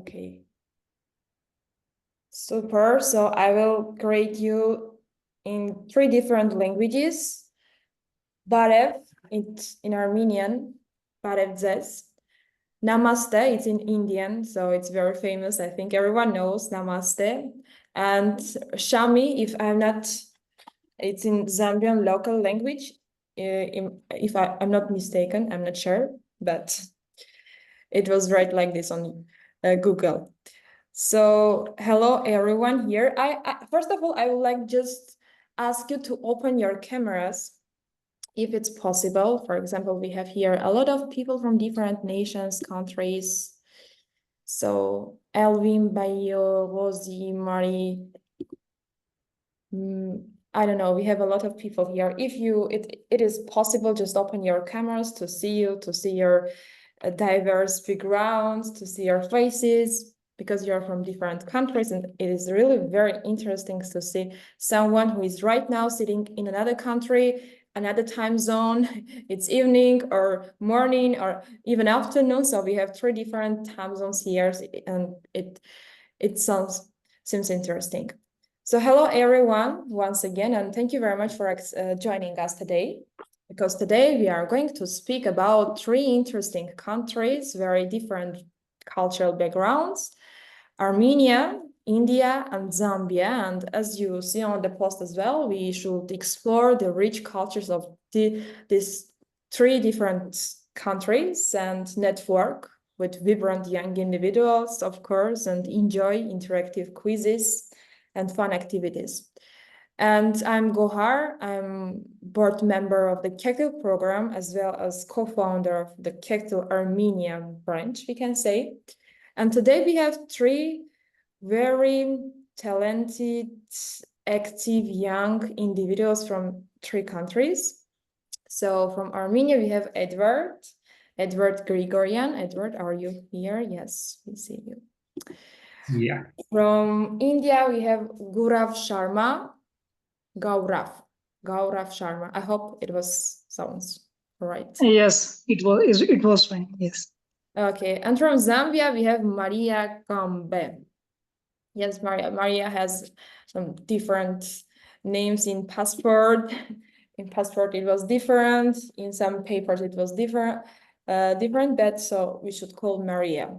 Okay. Super. So I will grade you in 3 different languages. Barev, it's in Armenian. Barev Zes. Namaste, it's in Indian, so it's very famous. I think everyone knows Namaste. And Shami, if I'm not, it's in Zambian local language. If I'm not mistaken, I'm not sure, but it was right like this on Google. So hello everyone here. I first of all, I would like just ask you to open your cameras if it's possible. For example, we have here a lot of people from different nations, countries. So Elvin, Bayo, Rosie, Marie, I don't know, we have a lot of people here. If it is possible, just open your cameras to see you, to see your diverse backgrounds, to see your faces, because you're from different countries, and it is really very interesting to see someone who is right now sitting in another country, another time zone. It's evening or morning or even afternoon. So we have 3 different time zones here, and it seems interesting. So hello everyone once again, and thank you very much for joining us today, because today we are going to speak about 3 interesting countries, very different cultural backgrounds: Armenia, India, and Zambia. And as you see on the post as well, we should explore the rich cultures of these 3 different countries and network with vibrant young individuals, of course, and enjoy interactive quizzes and fun activities. And I'm Gohar. I'm board member of the Kectil program, as well as co-founder of the Kectil Armenia branch, we can say. And today we have 3 very talented, active young individuals from 3 countries. So from Armenia, we have Edward Grigorian. Edward, are you here? Yes, we see you. Yeah. From India, we have Gaurav Sharma. Gaurav Sharma. I hope it sounds right. Yes, it was fine. Yes. Okay, and from Zambia, we have Maria Kambe. Yes, Maria has some different names in passport. In passport, it was different. In some papers, it was different, but so we should call Maria.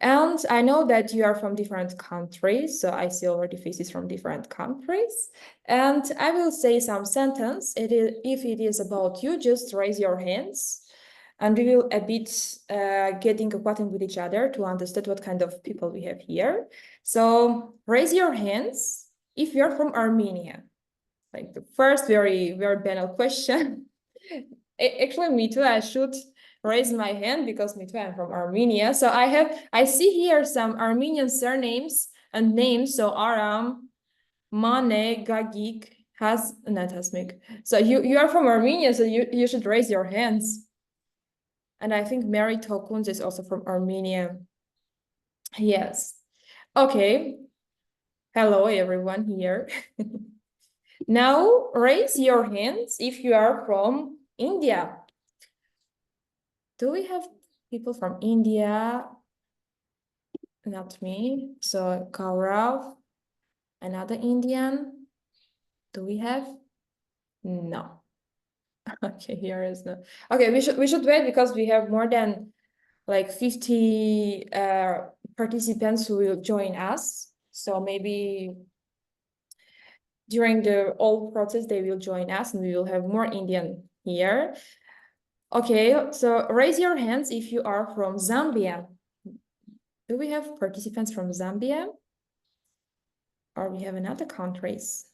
And I know that you are from different countries, so I see already faces from different countries. And I will say some sentence. If it is about you, just raise your hands, and we will a bit getting acquainted with each other to understand what kind of people we have here. So raise your hands if you're from Armenia. Like the first very, very banal question. Actually, me too, I should raise my hand because me too, I'm from Armenia. So I see here some Armenian surnames and names. So Aram, Mane, Gagik, not Hasmik. So you are from Armenia, so you should raise your hands. And I think Mary Tokuns is also from Armenia. Yes. Okay. Hello, everyone here. Now raise your hands if you are from India. Do we have people from India? Not me. So Gaurav, another Indian. Do we have? No. Okay, here is no. Okay, we should wait because we have more than like 50 participants who will join us. So maybe during the whole process, they will join us and we will have more Indian here. Okay, so raise your hands if you are from Zambia. Do we have participants from Zambia? Or we have another countries?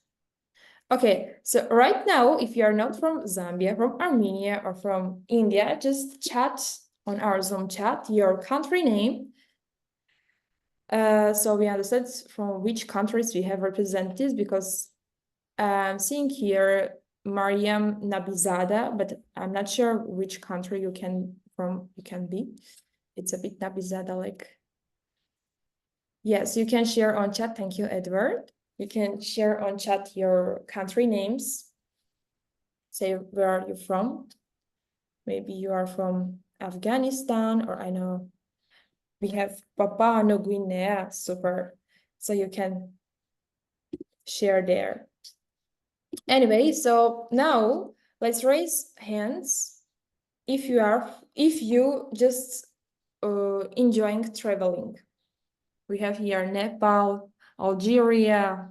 Okay, so right now, if you are not from Zambia, from Armenia, or from India, just chat on our Zoom chat your country name. So we understand from which countries we have representatives, because I'm seeing here Mariam Nabizada, but I'm not sure which country you can be. It's a bit Nabizada like. Yes, you can share on chat. Thank you, Edward. You can share on chat your country names. Say, where are you from? Maybe you are from Afghanistan, or I know We have Papua New Guinea, super. So you can share there. Anyway, so now let's raise hands if you just enjoying traveling. We have here Nepal, Algeria,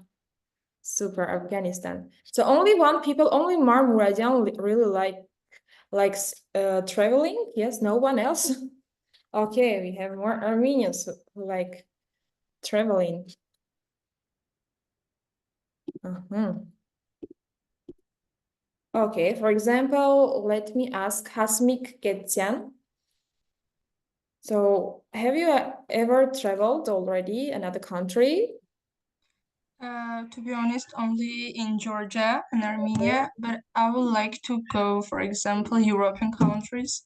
super, Afghanistan. So only only Marmuradian really likes traveling. Yes, no one else. Okay, we have more Armenians who like traveling. Okay, for example, let me ask Hasmik Getyan. So have you ever traveled already another country? To be honest, only in Georgia and Armenia, but I would like to go, for example, European countries.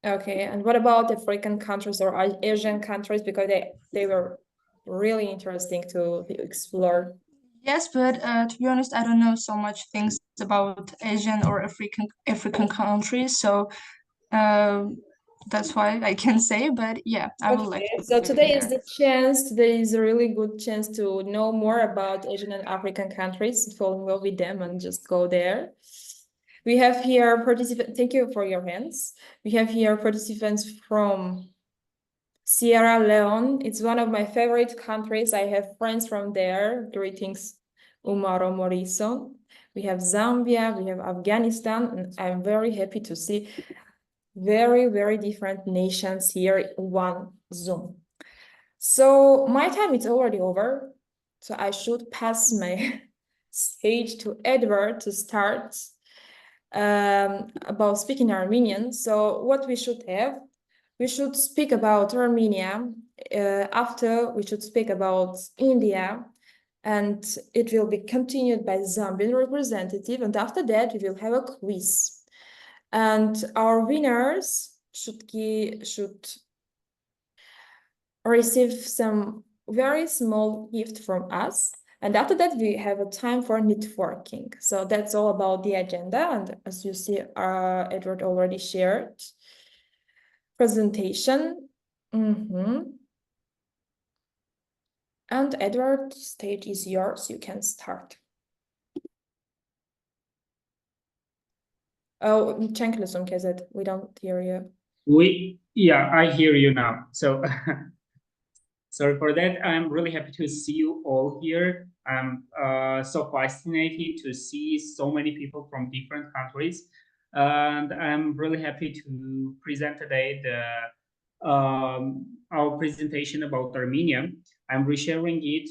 Okay, and what about African countries or Asian countries? Because they were really interesting to explore. Yes, but to be honest, I don't know so much things about Asian or African countries, so that's why I can say. But yeah, I would like to So go today there. is the chance. Today is a really good chance to know more about Asian and African countries, fall in love with them, and just go there. We have here participants. Thank you for your hands. We have here participants from Sierra Leone. It's one of my favorite countries. I have friends from there. Greetings, Umaro Morrison. We have Zambia, we have Afghanistan, and I'm very happy to see very, very different nations here in one Zoom. So my time is already over. So I should pass my stage to Edward to start about speaking Armenian. So what we should have, we should speak about Armenia. After we should speak about India, and it will be continued by Zambian representative. And after that, we will have a quiz. And our winners should receive some very small gift from us. And after that, we have a time for networking. So that's all about the agenda. And as you see, Edward already shared presentation. And Edward, stage is yours. You can start. Oh, Chanklusum Kezet, we don't hear you. Yeah, I hear you now. So sorry for that. I'm really happy to see you all here. I'm so fascinated to see so many people from different countries. And I'm really happy to present today our presentation about Armenia. I'm resharing it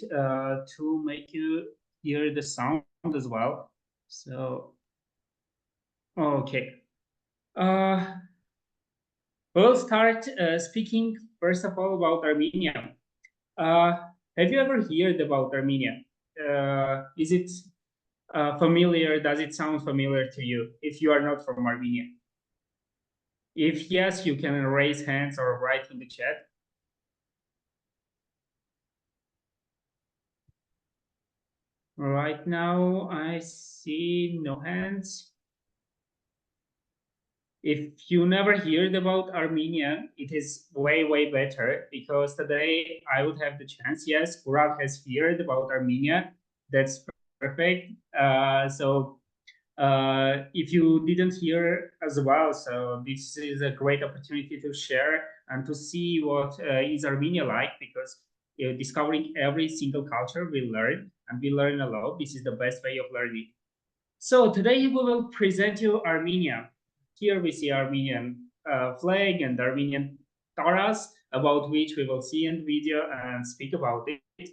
to make you hear the sound as well. So, okay. We'll start speaking first of all about Armenia. Have you ever heard about Armenia? Is it familiar? Does it sound familiar to you if you are not from Armenia? If yes, you can raise hands or write in the chat. Right now, I see no hands. If you never heard about Armenia, it is way, way better because today I would have the chance. Yes, Burak has heard about Armenia. That's perfect. If you didn't hear as well, so this is a great opportunity to share and to see what is Armenia like, because discovering every single culture we learn, and we learn a lot. This is the best way of learning. So today we will present you Armenia. Here we see Armenian flag and Armenian taras, about which we will see in video and speak about it.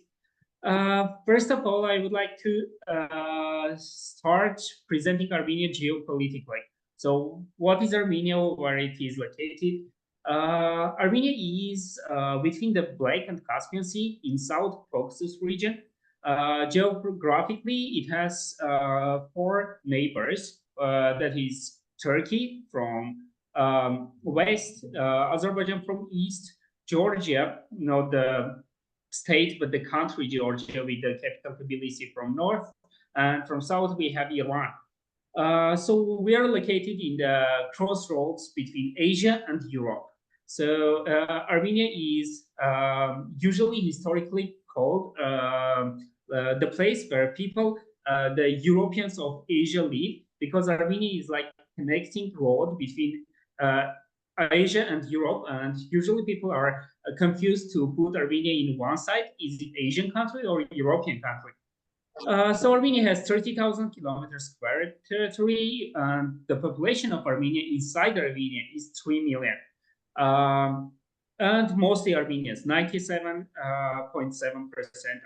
First of all, I would like to start presenting Armenia geopolitically. So what is Armenia, where it is located? Armenia is between the Black and Caspian Sea in South Caucasus region. Geographically, it has four neighbors. That is Turkey from west, Azerbaijan from east, Georgia, not the state, but the country Georgia with the capital Tbilisi from north, and from south we have Iran. So we are located in the crossroads between Asia and Europe. So Armenia is usually historically called the place where people, the Europeans of Asia live, because Armenia is like connecting road between Asia and Europe, and usually people are confused to put Armenia in one side. Is it Asian country or European country? So Armenia has 30,000 kilometers square territory, and the population of Armenia inside Armenia is 3 million. And mostly Armenians, 97.7%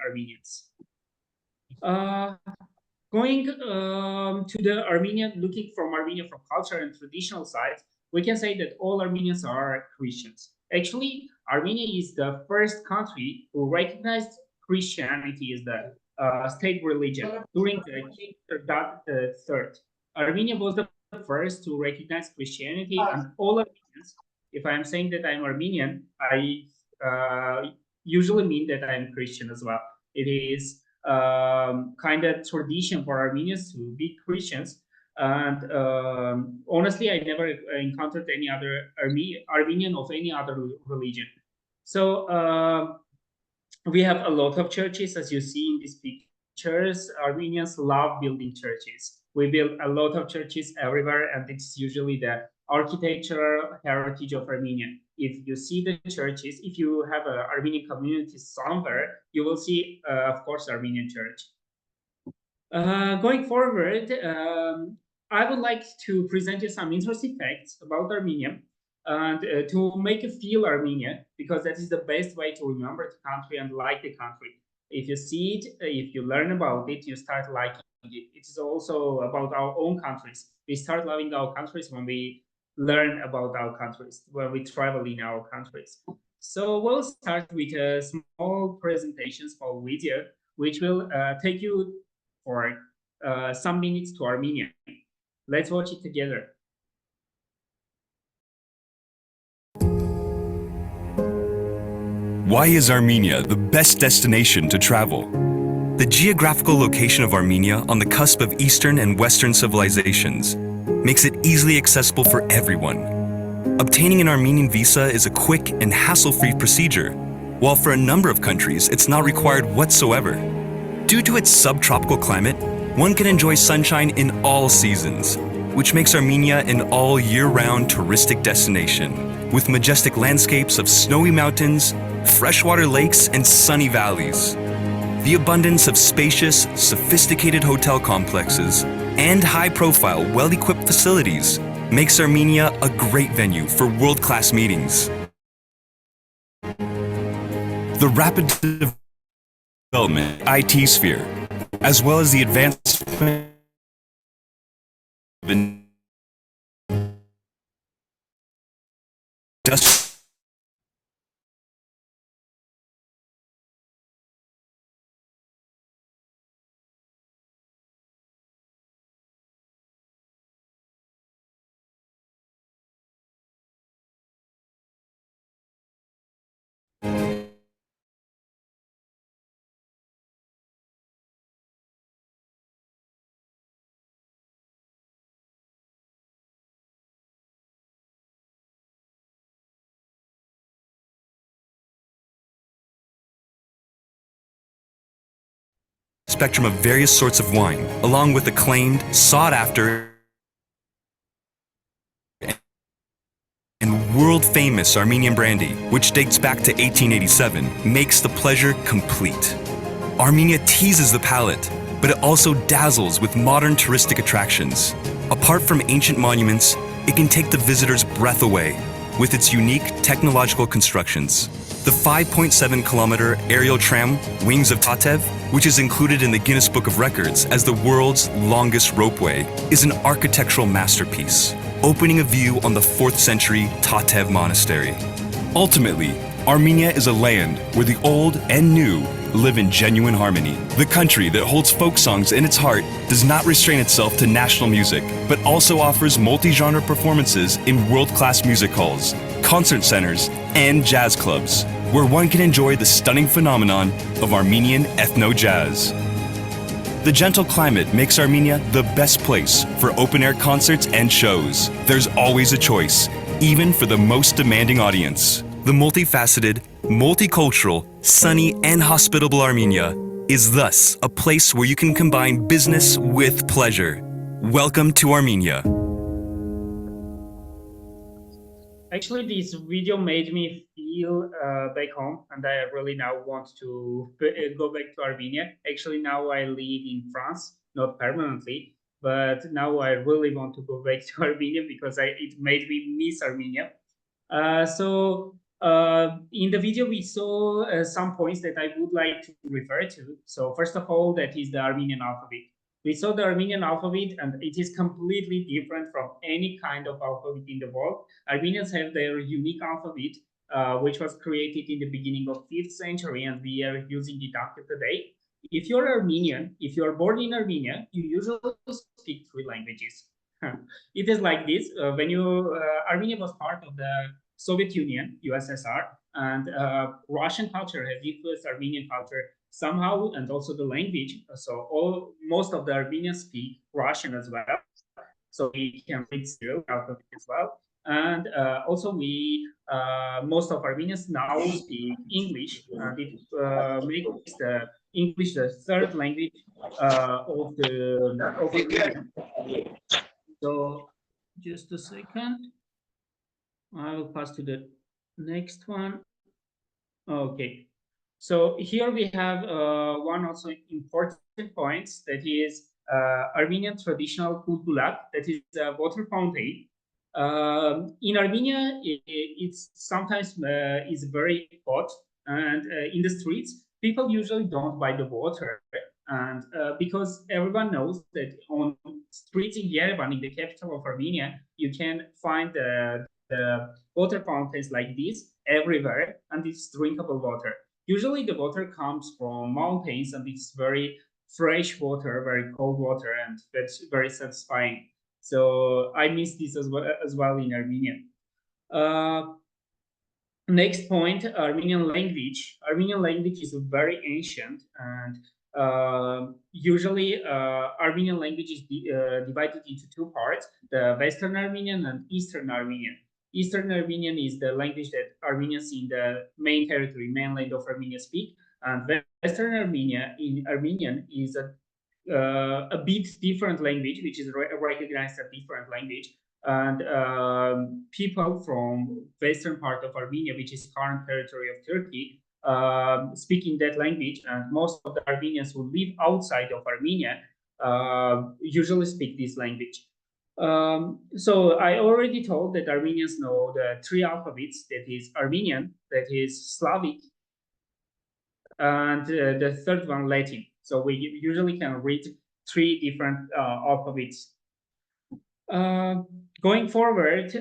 Armenians. Going to the Armenian, looking from Armenia from culture and traditional sides, we can say that all Armenians are Christians. Actually, Armenia is the first country who recognized Christianity as the state religion during the King III. Armenia was the first to recognize Christianity, and all Armenians, if I'm saying that I'm Armenian, I usually mean that I'm Christian as well. It is kind of tradition for Armenians to be Christians. And honestly, I never encountered any other Armenian of any other religion. So we have a lot of churches, as you see in these pictures. Armenians love building churches. We build a lot of churches everywhere, and it's usually the architectural heritage of Armenia. If you see the churches, if you have an Armenian community somewhere, you will see, of course, Armenian church. Going forward, I would like to present you some interesting facts about Armenia, and to make you feel Armenia, because that is the best way to remember the country and like the country. If you see it, if you learn about it, you start liking it. It is also about our own countries. We start loving our countries when we learn about our countries, when we travel in our countries. So we'll start with a small presentation, small video, which will take you for some minutes to Armenia. Let's watch it together. Why is Armenia the best destination to travel? The geographical location of Armenia on the cusp of Eastern and Western civilizations makes it easily accessible for everyone. Obtaining an Armenian visa is a quick and hassle-free procedure, while for a number of countries it's not required whatsoever. Due to its subtropical climate, one can enjoy sunshine in all seasons, which makes Armenia an all-year-round touristic destination, with majestic landscapes of snowy mountains, freshwater lakes, and sunny valleys. The abundance of spacious, sophisticated hotel complexes and high-profile, well-equipped facilities makes Armenia a great venue for world-class meetings. The rapid development IT sphere, as well as the advancement of industrial spectrum of various sorts of wine, along with acclaimed, sought-after, and world-famous Armenian brandy, which dates back to 1887, makes the pleasure complete. Armenia teases the palate, but it also dazzles with modern touristic attractions. Apart from ancient monuments, it can take the visitor's breath away with its unique technological constructions. The 5.7-kilometer aerial tram Wings of Tatev, which is included in the Guinness Book of Records as the world's longest ropeway, is an architectural masterpiece, opening a view on the 4th century Tatev monastery. Ultimately, Armenia is a land where the old and new live in genuine harmony. The country that holds folk songs in its heart does not restrain itself to national music, but also offers multi-genre performances in world-class music halls, concert centers, and jazz clubs, where one can enjoy the stunning phenomenon of Armenian ethno-jazz. The gentle climate makes Armenia the best place for open-air concerts and shows. There's always a choice, even for the most demanding audience. The multifaceted, multicultural, sunny, and hospitable Armenia is thus a place where you can combine business with pleasure. Welcome to Armenia. Actually, this video made me feel back home, and I really now want to go back to Armenia. Actually, now I live in France, not permanently, but now I really want to go back to Armenia because it made me miss Armenia. In the video, we saw some points that I would like to refer to. So first of all, that is the Armenian alphabet. We saw the Armenian alphabet, and it is completely different from any kind of alphabet in the world. Armenians have their unique alphabet, which was created in the beginning of 5th century, and we are using it until today. If you're Armenian, if you're born in Armenia, you usually speak 3 languages. It is like this. Armenia was part of the Soviet Union, USSR, and Russian culture has influenced Armenian culture somehow, and also the language. So most of the Armenians speak Russian as well. So we can read Cyrillic alphabet as well. And also most of Armenians now speak English, and it makes the English the 3rd language of Armenia. So just a second. I will pass to the next one. Okay. So here we have one also important point, that is Armenian traditional kultulak, that is a water fountain. In Armenia, it's sometimes is very hot, and in the streets, people usually don't buy the water. And because everyone knows that on streets in Yerevan, in the capital of Armenia, you can find the water fountains like this everywhere, and it's drinkable water. Usually the water comes from mountains, and it's very fresh water, very cold water, and that's very satisfying. So I miss this as well in Armenia. Next point, Armenian language. Armenian language is very ancient, and usually Armenian language is divided into 2 parts, the Western Armenian and Eastern Armenian. Eastern Armenian is the language that Armenians in the main territory, mainland of Armenia speak, and Western Armenian is a bit different language, which is recognized as a different language. And people from western part of Armenia, which is current territory of Turkey, speaking that language, and most of the Armenians who live outside of Armenia usually speak this language. So I already told that Armenians know the 3 alphabets, that is Armenian, that is Slavic, and the 3rd one, Latin. So we usually can read 3 different alphabets. Going forward,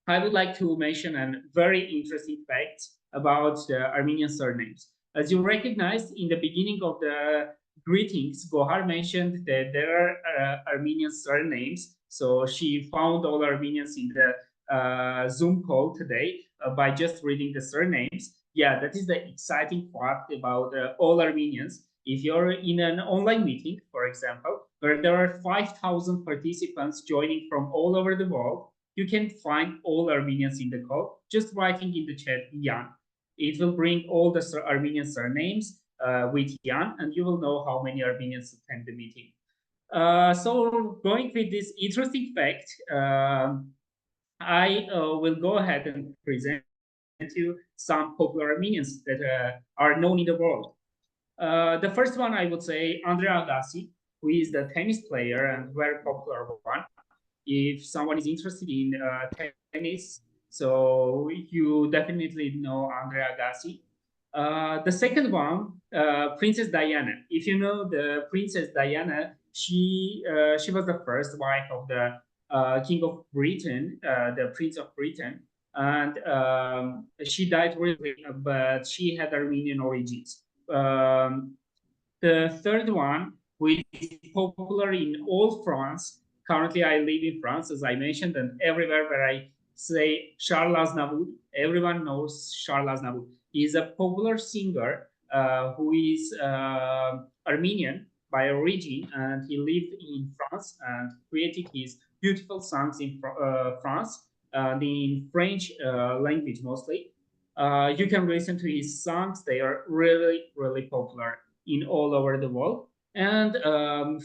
I would like to mention a very interesting fact about the Armenian surnames. As you recognized in the beginning of the greetings, Gohar mentioned that there are Armenian surnames. So she found all Armenians in the Zoom call today by just reading the surnames. Yeah, that is the exciting fact about all Armenians. If you're in an online meeting, for example, where there are 5,000 participants joining from all over the world, you can find all Armenians in the call, just writing in the chat Yan. It will bring all the Armenian surnames with Yan, and you will know how many Armenians attend the meeting. So going with this interesting fact, I will go ahead and present you some popular Armenians that are known in the world. The first one, I would say, Andre Agassi, who is the tennis player and very popular one. If someone is interested in tennis, so you definitely know Andre Agassi. The second one, Princess Diana. If you know the Princess Diana, she was the first wife of the King of Britain, the Prince of Britain, and she died recently, but she had Armenian origins. The third one, which is popular in all France. Currently, I live in France, as I mentioned, and everywhere where I say Charles Aznavour, everyone knows Charles Aznavour. He is a popular singer who is Armenian by origin, and he lived in France and created his beautiful songs in France. in French language mostly. You can listen to his songs. They are really, really popular in all over the world. And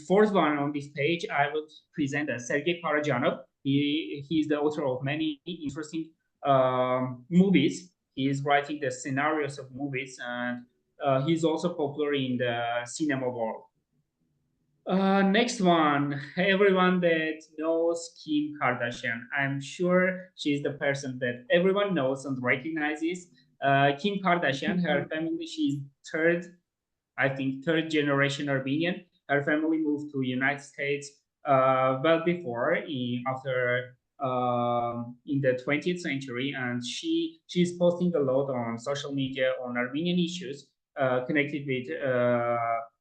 fourth one on this page, I would present Sergei Parajanov. He's the author of many interesting movies. He is writing the scenarios of movies, and he's also popular in the cinema world. Next one, everyone that knows Kim Kardashian. I'm sure she's the person that everyone knows and recognizes. Kim Kardashian, her family, she's I think third generation Armenian. Her family moved to United States well before, after in the 20th century, and she's posting a lot on social media on Armenian issues connected with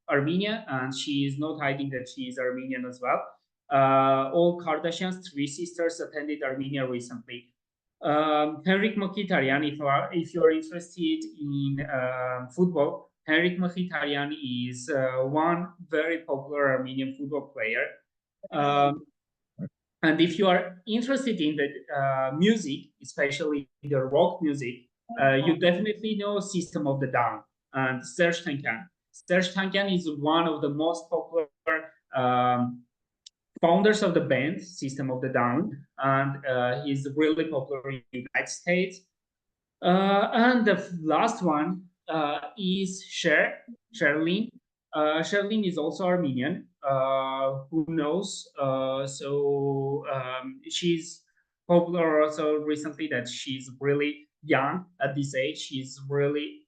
Armenia, and she is not hiding that she is Armenian as well. All Kardashians' three sisters attended Armenia recently. Henrik Mkhitaryan, if you are interested in football, Henrik Mkhitaryan is one very popular Armenian football player. And if you are interested in the music, especially the rock music, you definitely know System of the Down and Serj Tankian. Serj Tankian is one of the most popular founders of the band System of the Down, and he's really popular in the United States. And the last one is Sherlyn. Sherlyn is also Armenian. Who knows? She's popular also recently that she's really young at this age. She's really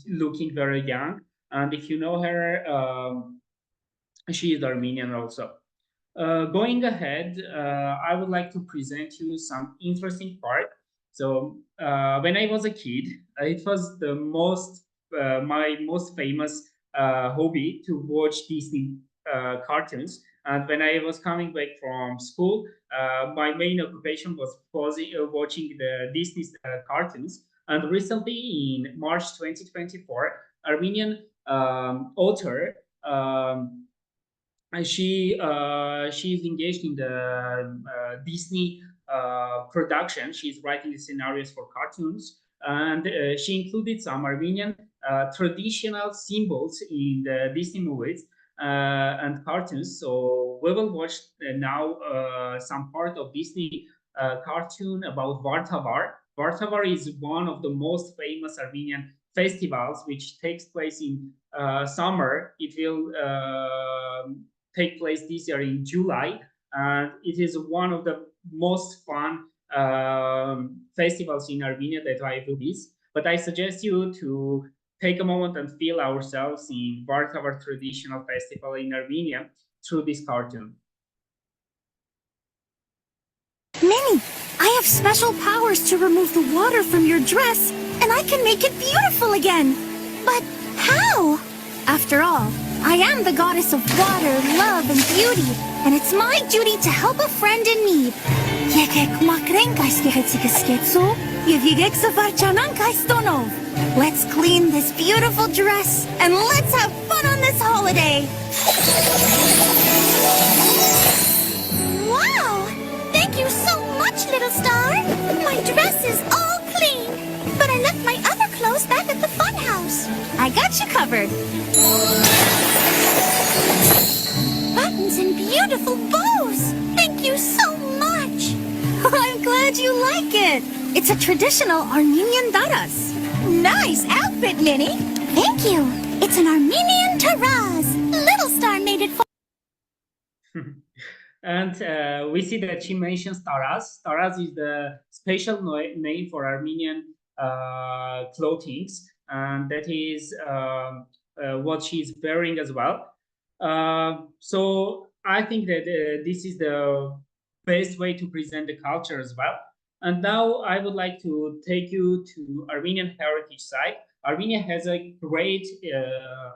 looking very young. And if you know her, she is Armenian also. Going ahead, I would like to present you some interesting part. So when I was a kid, it was the my most famous hobby to watch Disney cartoons. And when I was coming back from school, my main occupation was watching the Disney cartoons. And recently, in March 2024, Armenian author and she's engaged in the Disney production. She's writing the scenarios for cartoons, and she included some Armenian traditional symbols in the Disney movies and cartoons. So we will watch now some part of Disney cartoon about Vartavar. Vartavar is one of the most famous Armenian festivals, which takes place in summer. It will take place this year in July, and it is one of the most fun festivals in Armenia that I will miss. But I suggest you to take a moment and feel ourselves in Vartavar traditional festival in Armenia through this cartoon. Minnie, I have special powers to remove the water from your dress, and I can make it beautiful again. But how? After all, I am the goddess of water, love, and beauty, and it's my duty to help a friend in need. Let's clean this beautiful dress, and let's have fun on this holiday. Wow! Thank you so much, little star. My dress is all clean, but I left my other clothes back at the funhouse. I got you covered. Buttons and beautiful bows. Thank you so much. I'm glad you like it. It's a traditional Armenian daras. Nice outfit, Minnie. Thank you. It's an Armenian taraz. Little Star made it for... And we see that she mentions taraz. Taraz is the special name for Armenian clothing, and that is what she's wearing as well. So I think that this is the best way to present the culture as well. And now I would like to take you to Armenian heritage site. Armenia has a great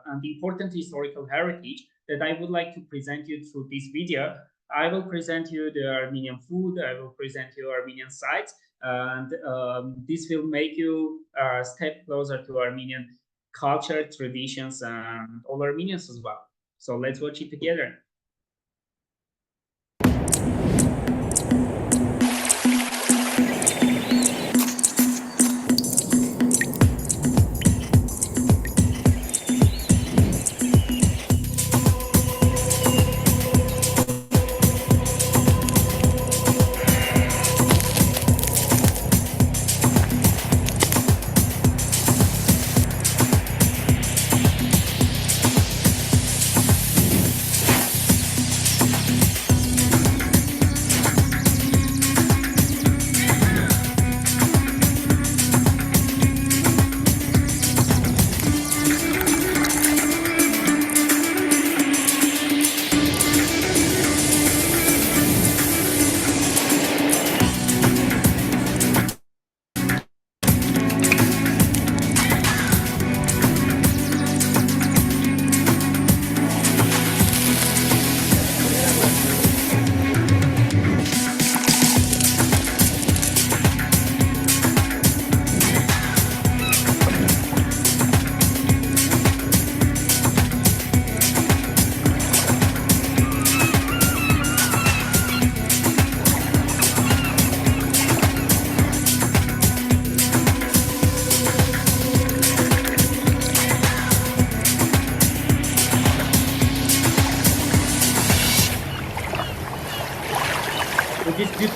and important historical heritage that I would like to present you through this video. I will present you the Armenian food, I will present you Armenian sites, and this will make you a step closer to Armenian culture, traditions, and all Armenians as well. So let's watch it together.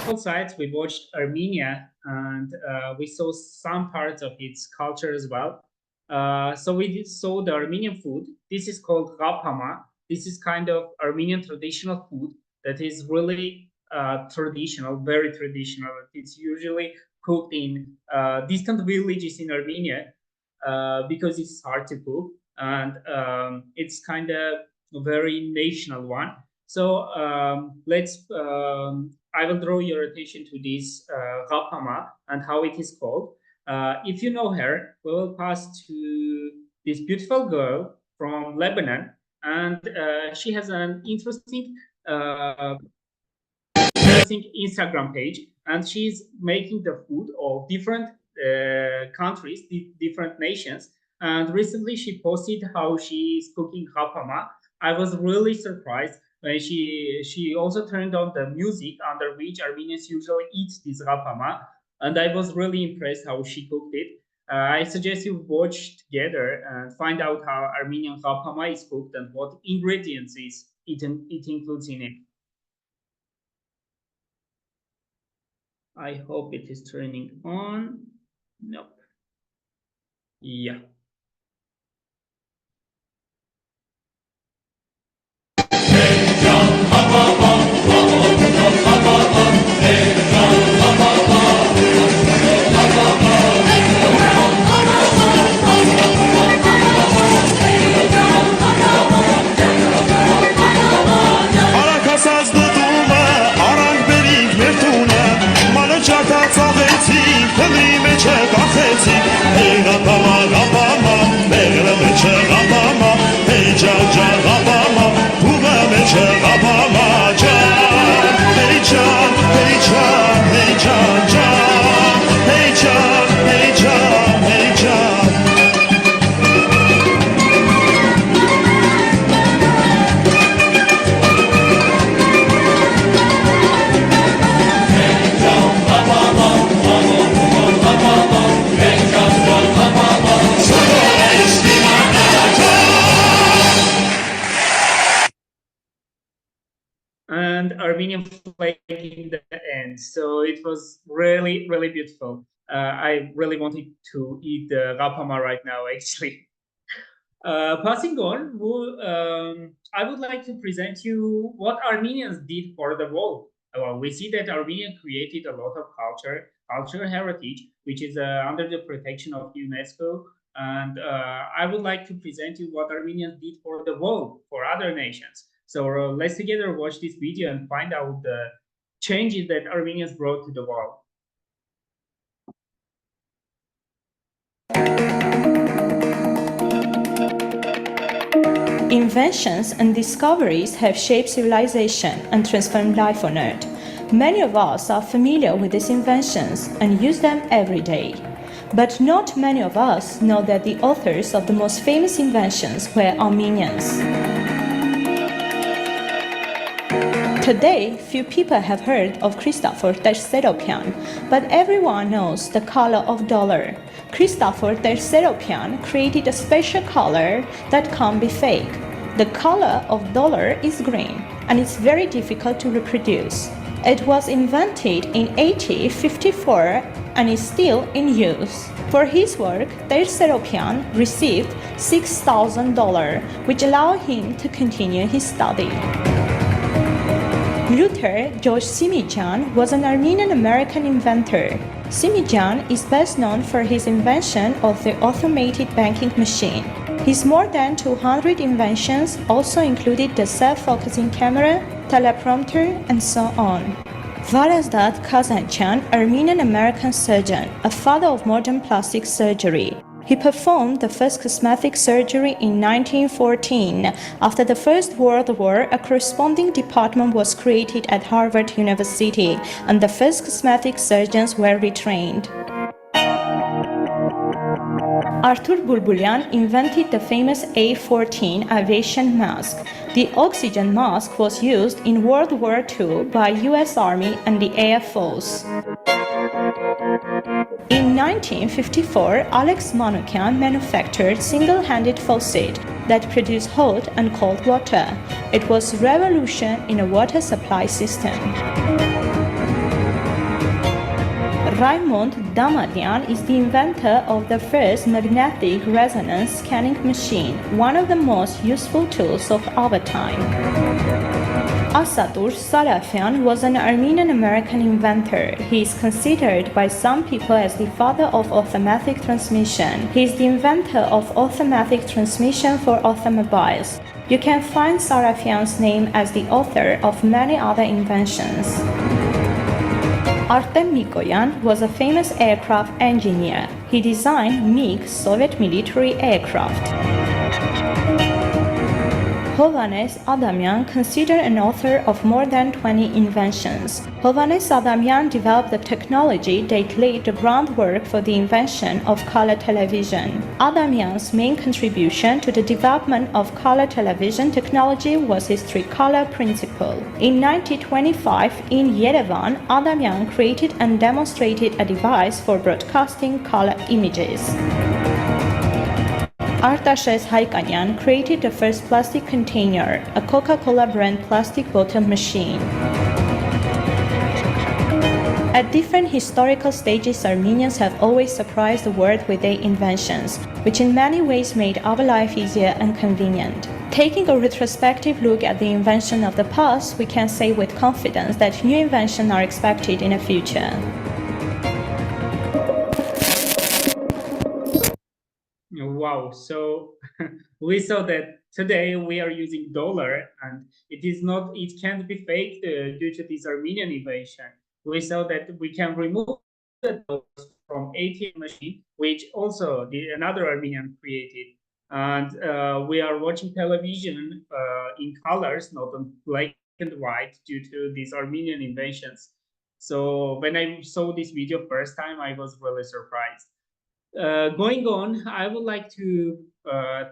beautiful sights. We watched Armenia, and we saw some parts of its culture as well. So we saw the Armenian food. This is called rapama. This is kind of Armenian traditional food that is really traditional, very traditional. It's usually cooked in distant villages in Armenia because it's hard to cook, and it's kind of a very national one. So I will draw your attention to this rapama and how it is called. If you know her, we will pass to this beautiful girl from Lebanon, and she has an interesting Instagram page, and she's making the food of different countries, different nations. And recently she posted how she is cooking rapama. I was really surprised when she also turned on the music under which Armenians usually eat this rapama, and I was really impressed how she cooked it. I suggest you watch together and find out how Armenian rapama is cooked and what ingredients it includes in it. I hope it is turning on. Nope. Yeah. And Armenian flag in the end. So it was really, really beautiful. I really wanted to eat the rapama right now, actually. Passing on, I would like to present you what Armenians did for the world. Well, we see that Armenia created a lot of cultural heritage, which is under the protection of UNESCO. And I would like to present you what Armenians did for the world, for other nations. So let's together watch this video and find out the changes that Armenians brought to the world. Inventions and discoveries have shaped civilization and transformed life on Earth. Many of us are familiar with these inventions and use them every day. But not many of us know that the authors of the most famous inventions were Armenians. Today, few people have heard of Christopher Tersteropian, but everyone knows the color of dollar. Christopher Tersteropian created a special color that can't be fake. The color of dollar is green, and it's very difficult to reproduce. It was invented in 1854 and is still in use. For his work, Tersteropian received $6,000, which allowed him to continue his study. Luther George Simijan was an Armenian-American inventor. Simijan is best known for his invention of the automated banking machine. His more than 200 inventions also included the self-focusing camera, teleprompter, and so on. Varazdat Kazancan, Armenian-American surgeon, a father of modern plastic surgery. He performed the first cosmetic surgery in 1914. After the First World War, a corresponding department was created at Harvard University, and the first cosmetic surgeons were retrained. Artur Bulbulyan invented the famous A-14 aviation mask. The oxygen mask was used in World War II by US Army and the Air Force. In 1954, Alex Manukyan manufactured single-handed faucet that produced hot and cold water. It was a revolution in a water supply system. Raymond Damadian is the inventor of the first magnetic resonance scanning machine, one of the most useful tools of our time. Asadur Sarafyan was an Armenian-American inventor. He is considered by some people as the father of automatic transmission. He is the inventor of automatic transmission for automobiles. You can find Sarafyan's name as the author of many other inventions. Artem Mikoyan was a famous aircraft engineer. He designed MiG Soviet military aircraft. Hovannes Adamyan, considered an author of more than 20 inventions. Hovannes Adamyan developed the technology that laid the groundwork for the invention of color television. Adamyan's main contribution to the development of color television technology was his three-color principle. In 1925, in Yerevan, Adamyan created and demonstrated a device for broadcasting color images. Artashes Haikanyan created the first plastic container, a Coca-Cola brand plastic bottle machine. At different historical stages, Armenians have always surprised the world with their inventions, which in many ways made our life easier and convenient. Taking a retrospective look at the invention of the past, we can say with confidence that new inventions are expected in the future. Wow, so we saw that today we are using dollar, and it can't be faked due to this Armenian invention. We saw that we can remove the dollars from ATM machine, which also another Armenian created. And we are watching television in colors, not on black and white, due to these Armenian inventions. So when I saw this video first time, I was really surprised. Going on, I would like to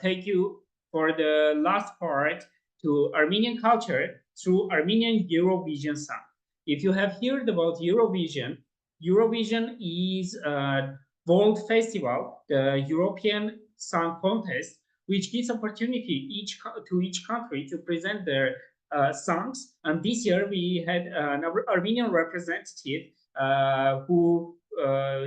take you for the last part to Armenian culture through Armenian Eurovision song. If you have heard about Eurovision, Eurovision is a world festival, the European Song Contest, which gives opportunity to each country to present their songs. And this year we had an Armenian representative who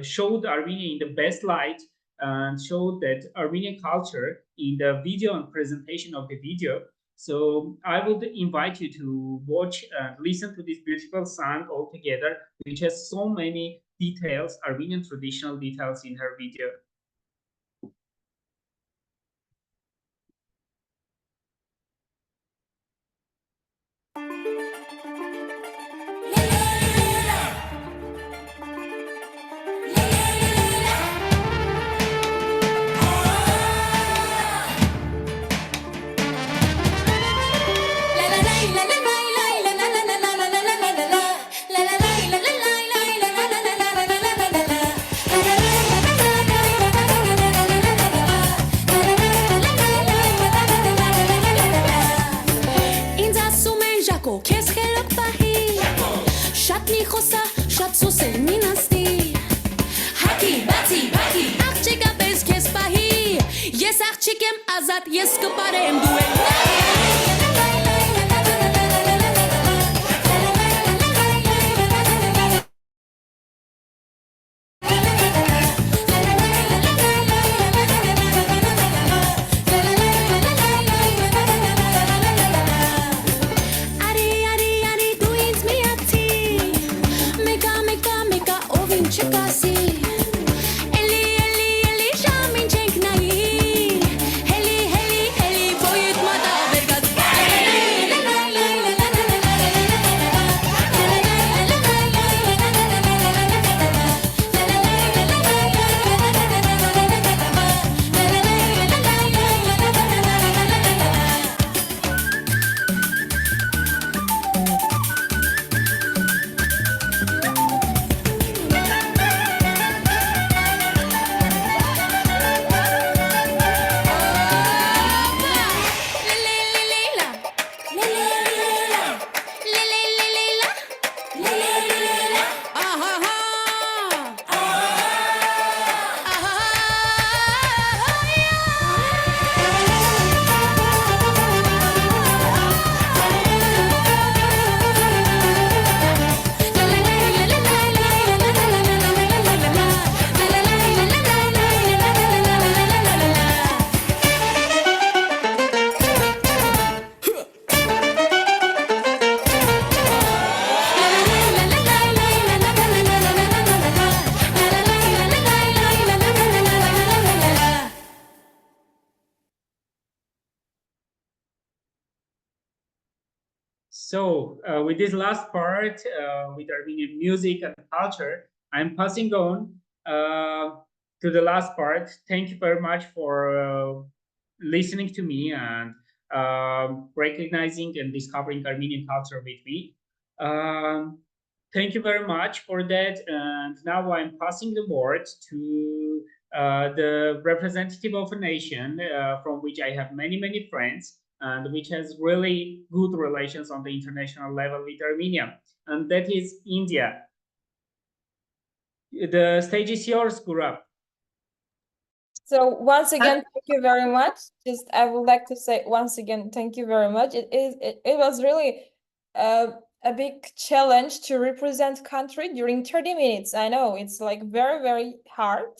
showed Armenia in the best light and showed that Armenian culture in the video and presentation of the video. So I would invite you to watch and listen to this beautiful song all together, which has so many details, Armenian traditional details in her video. Yes, kaparem duet. So with this last part, with Armenian music and culture, I'm passing on to the last part. Thank you very much for listening to me and recognizing and discovering Armenian culture with me. Thank you very much for that. And now I'm passing the word to the representative of a nation from which I have many, many friends and which has really good relations on the international level with Armenia, and that is India. The stage is yours, Gaurav. So once again, thank you very much. Just I would like to say once again, thank you very much. It was really a big challenge to represent country during 30 minutes. I know it's like very, very hard,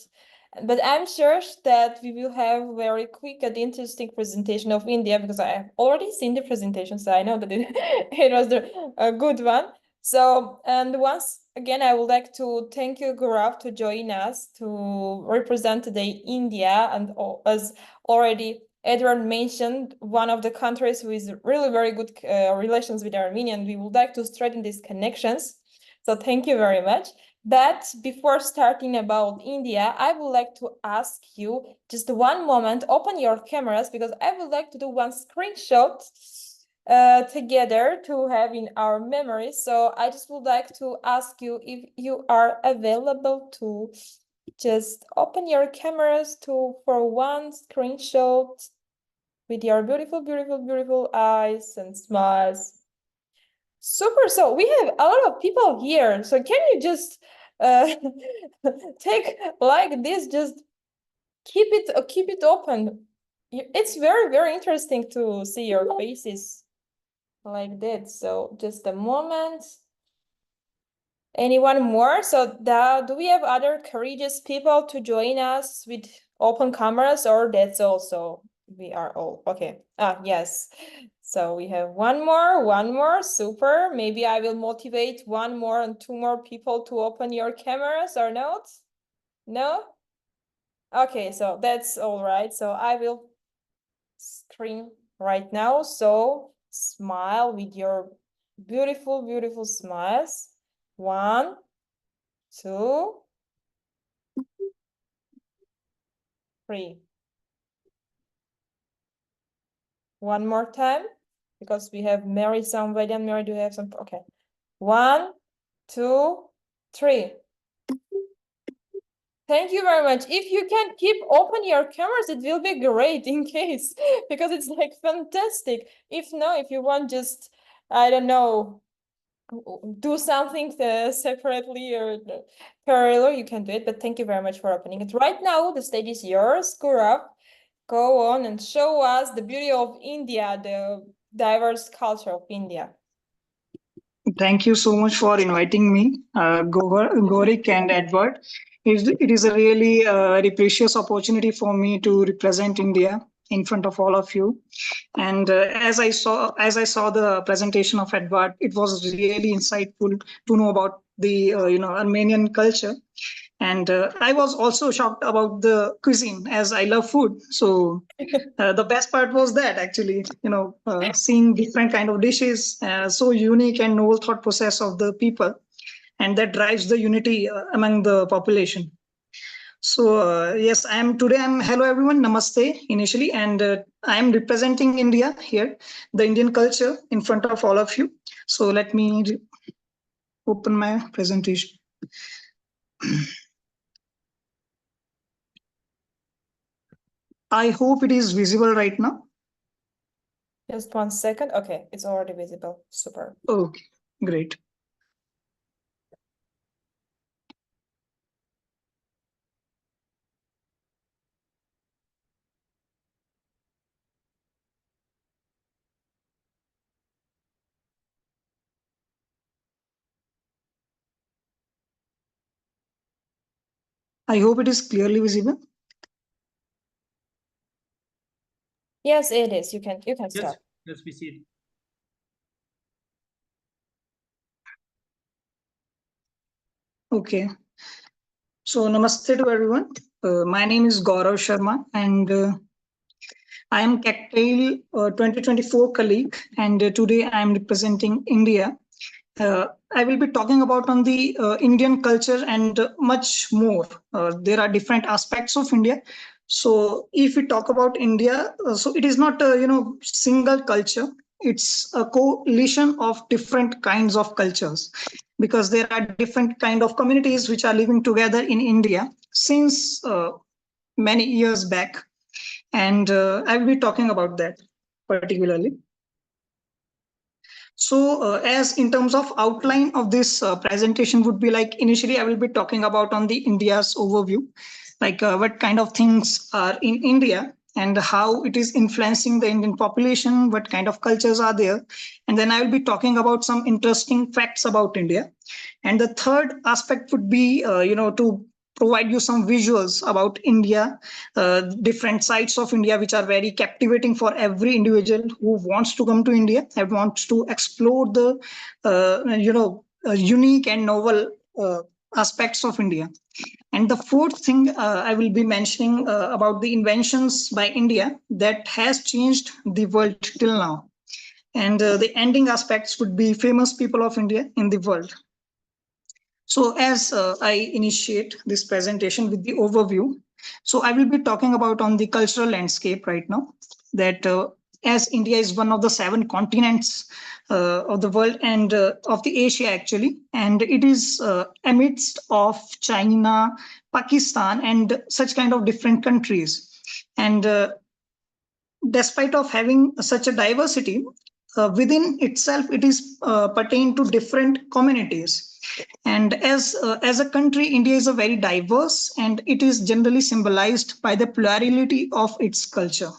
but I'm sure that we will have very quick and interesting presentation of India because I have already seen the presentation, so I know that it was a good one. So, and once again, I would like to thank you, Gaurav, to join us to represent today India, and as already Edward mentioned, one of the countries with really very good relations with Armenia, and we would like to strengthen these connections. So thank you very much. But before starting about India, I would like to ask you just one moment, open your cameras, because I would like to do one screenshot together to have in our memory. So I just would like to ask you if you are available to just open your cameras for one screenshot with your beautiful, beautiful, beautiful eyes and smiles. Super. So we have a lot of people here. So can you just take like this, just keep it open. It's very, very interesting to see your faces like that. So just a moment. Anyone more? So do we have other courageous people to join us with open cameras, or that's also we are all okay? Yes. So we have one more, super. Maybe I will motivate one more and two more people to open your cameras, or not? No? Okay, so that's all right. So I will screen right now. So smile with your beautiful, beautiful smiles. 1, 2, 3. One more time, because we have Mary somebody, and Mary, do you have some? Okay. 1, 2, 3. Thank you very much. If you can keep open your cameras, it will be great in case, because it's like fantastic. If you want, just, I don't know, do something separately or parallel, you can do it. But thank you very much for opening it. Right now, the stage is yours. Gaurav, go on and show us the beauty of India, the diverse culture of India. Thank you so much for inviting me, Gorik and Edward. It is a really very precious opportunity for me to represent India in front of all of you. And as I saw the presentation of Edward, it was really insightful to know about the Armenian culture. And I was also shocked about the cuisine, as I love food. So the best part was that actually, seeing different kind of dishes, so unique and novel thought process of the people, and that drives the unity among the population. So yes, hello everyone, namaste initially, and I am representing India here, the Indian culture in front of all of you. So let me open my presentation. I hope it is visible right now. Just 1 second. Okay, it's already visible. Super. Okay, great. I hope it is clearly visible. Yes, it is. You can start. Yes, we see it. Okay. So namaste to everyone. My name is Gaurav Sharma, and I am Kectil 2024 colleague, and today I am representing India. I will be talking about on the Indian culture and much more. There are different aspects of India. So if we talk about India, so it is not a single culture. It's a coalition of different kinds of cultures, because there are different kind of communities which are living together in India since many years back, and I will be talking about that particularly. So as in terms of outline of this presentation would be like, initially I will be talking about on the India's overview, like what kind of things are in India and how it is influencing the Indian population, what kind of cultures are there. And then I will be talking about some interesting facts about India. And the third aspect would be, to provide you some visuals about India, different sites of India, which are very captivating for every individual who wants to come to India and wants to explore the, unique and novel aspects of India. And the fourth thing I will be mentioning about the inventions by India that has changed the world till now. And the ending aspects would be famous people of India in the world. So as I initiate this presentation with the overview, so I will be talking about on the cultural landscape right now, that as India is one of the 7 continents of the world and of the Asia actually, and it is amidst of China, Pakistan, and such kind of different countries. And despite of having such a diversity, within itself, it is pertain to different communities. And as a country, India is a very diverse, and it is generally symbolized by the plurality of its culture.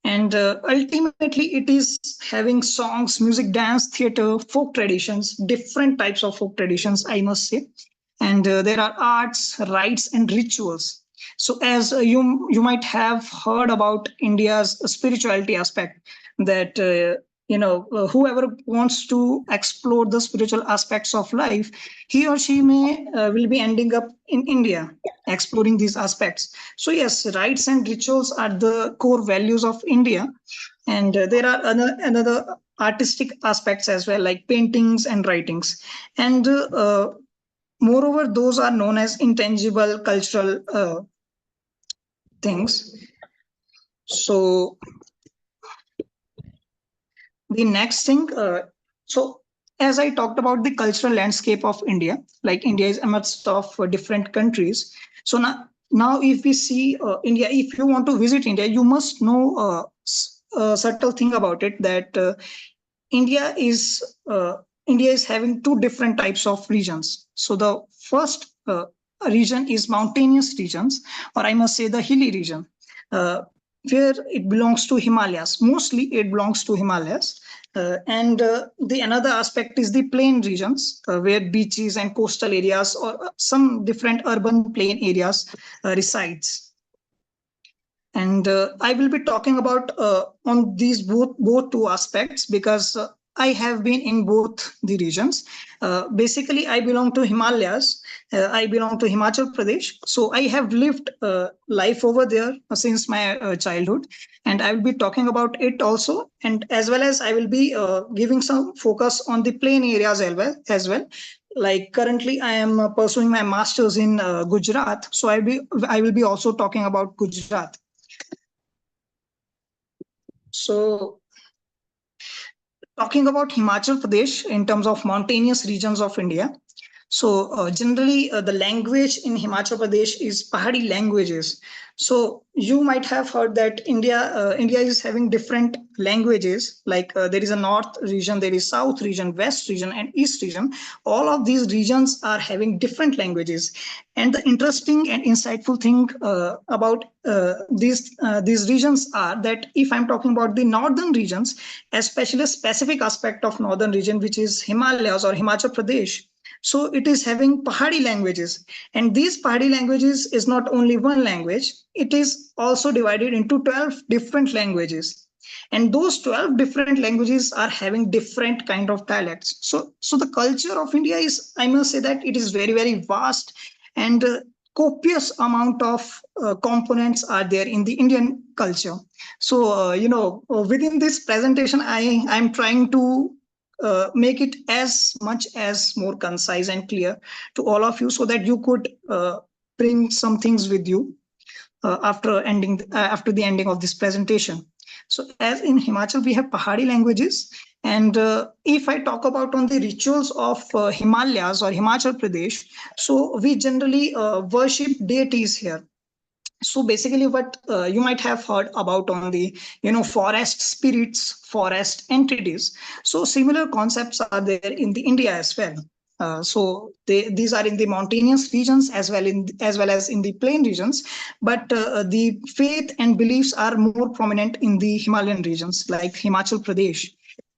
And ultimately, it is having songs, music, dance, theater, folk traditions, different types of folk traditions, I must say. And there are arts, rites, and rituals. So as you might have heard about India's spirituality aspect, that whoever wants to explore the spiritual aspects of life, he or she will be ending up in India exploring these aspects. So yes, rites and rituals are the core values of India, and there are another artistic aspects as well, like paintings and writings, and moreover, those are known as intangible cultural things. So the next thing, so as I talked about the cultural landscape of India, like India is amidst of different countries. So now if we see India, if you want to visit India, you must know a subtle thing about it, that India is having 2 different types of regions. So the first region is mountainous regions, or I must say the hilly region, where it belongs to Himalayas. Mostly it belongs to Himalayas. And the another aspect is the plain regions, where beaches and coastal areas or some different urban plain areas resides. And I will be talking about on these both 2 aspects, because I have been in both the regions. Basically, I belong to Himalayas. I belong to Himachal Pradesh. So I have lived life over there since my childhood. And I will be talking about it also. And as well as I will be giving some focus on the plain areas as well. Like currently, I am pursuing my master's in Gujarat. So I will be also talking about Gujarat. So talking about Himachal Pradesh in terms of mountainous regions of India. So generally, the language in Himachal Pradesh is Pahari languages. So you might have heard that India is having different languages, like there is a north region, there is south region, west region, and east region. All of these regions are having different languages. And the interesting and insightful thing about these regions are that if I'm talking about the northern regions, especially a specific aspect of northern region, which is Himalayas or Himachal Pradesh, so it is having Pahari languages. And these Pahari languages is not only one language, it is also divided into 12 different languages. And those 12 different languages are having different kind of dialects. So the culture of India is, I must say that it is very, very vast. And copious amount of components are there in the Indian culture. So, within this presentation, I'm trying to make it as much as more concise and clear to all of you, so that you could bring some things with you after the ending of this presentation. So, as in Himachal, we have Pahari languages, and if I talk about on the rituals of Himalayas or Himachal Pradesh, so we generally worship deities here. So basically, what you might have heard about on the forest spirits, forest entities. So similar concepts are there in the India as well. So these are in the mountainous regions as well as in the plain regions, but the faith and beliefs are more prominent in the Himalayan regions like Himachal Pradesh.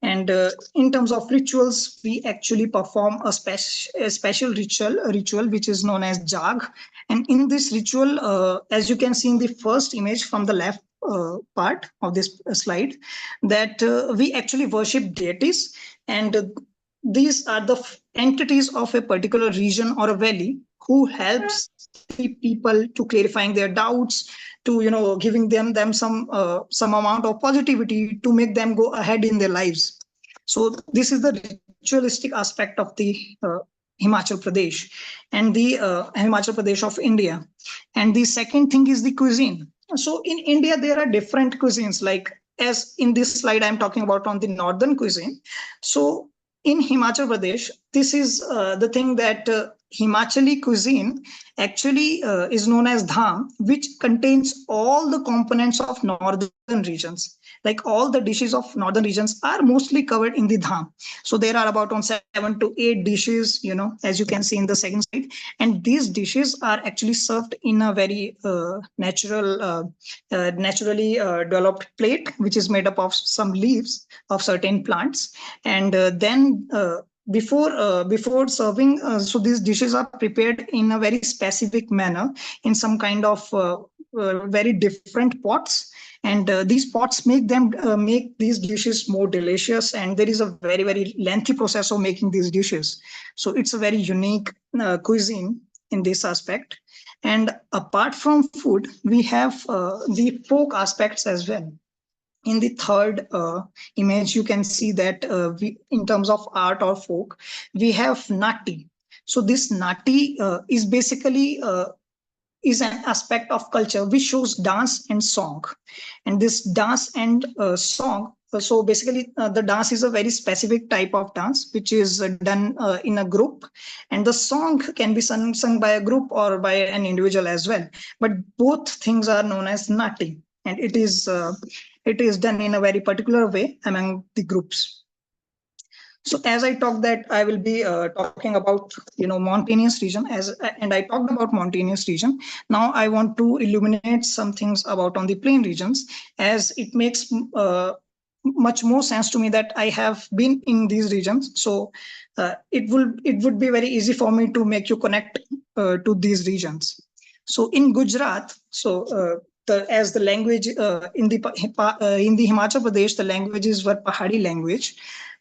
And in terms of rituals, we actually perform a special ritual which is known as Jag. And in this ritual, as you can see in the first image from the left part of this slide, that we actually worship deities, and these are the entities of a particular region or a valley who helps the people to clarifying their doubts, to giving them some amount of positivity to make them go ahead in their lives. So this is the ritualistic aspect of the Himachal Pradesh and the Himachal Pradesh of India. And the second thing is the cuisine. So in India, there are different cuisines, like as in this slide, I'm talking about on the northern cuisine. So in Himachal Pradesh, this is the thing that Himachali cuisine actually is known as dham, which contains all the components of northern regions. Like all the dishes of northern regions are mostly covered in the dham. So there are about 7 to 8 dishes, as you can see in the second slide. And these dishes are actually served in a very naturally developed plate, which is made up of some leaves of certain plants. And then before serving, so these dishes are prepared in a very specific manner in some kind of very different pots, and these pots make these dishes more delicious, and there is a very, very lengthy process of making these dishes. So it's a very unique cuisine in this aspect. And apart from food, we have the folk aspects as well. In the third image, you can see that in terms of art or folk, we have Nati. So this Nati is basically is an aspect of culture which shows dance and song. And this dance and song, so basically the dance is a very specific type of dance which is done in a group, and the song can be sung by a group or by an individual as well. But both things are known as Nati, and it is done in a very particular way among the groups. So as I talk that, I will be talking about mountainous region, and I talked about mountainous region. Now I want to illuminate some things about on the plain regions, as it makes much more sense to me that I have been in these regions. So it would be very easy for me to make you connect to these regions. So in Gujarat, as the language in the Himachal Pradesh, the languages were Pahari language.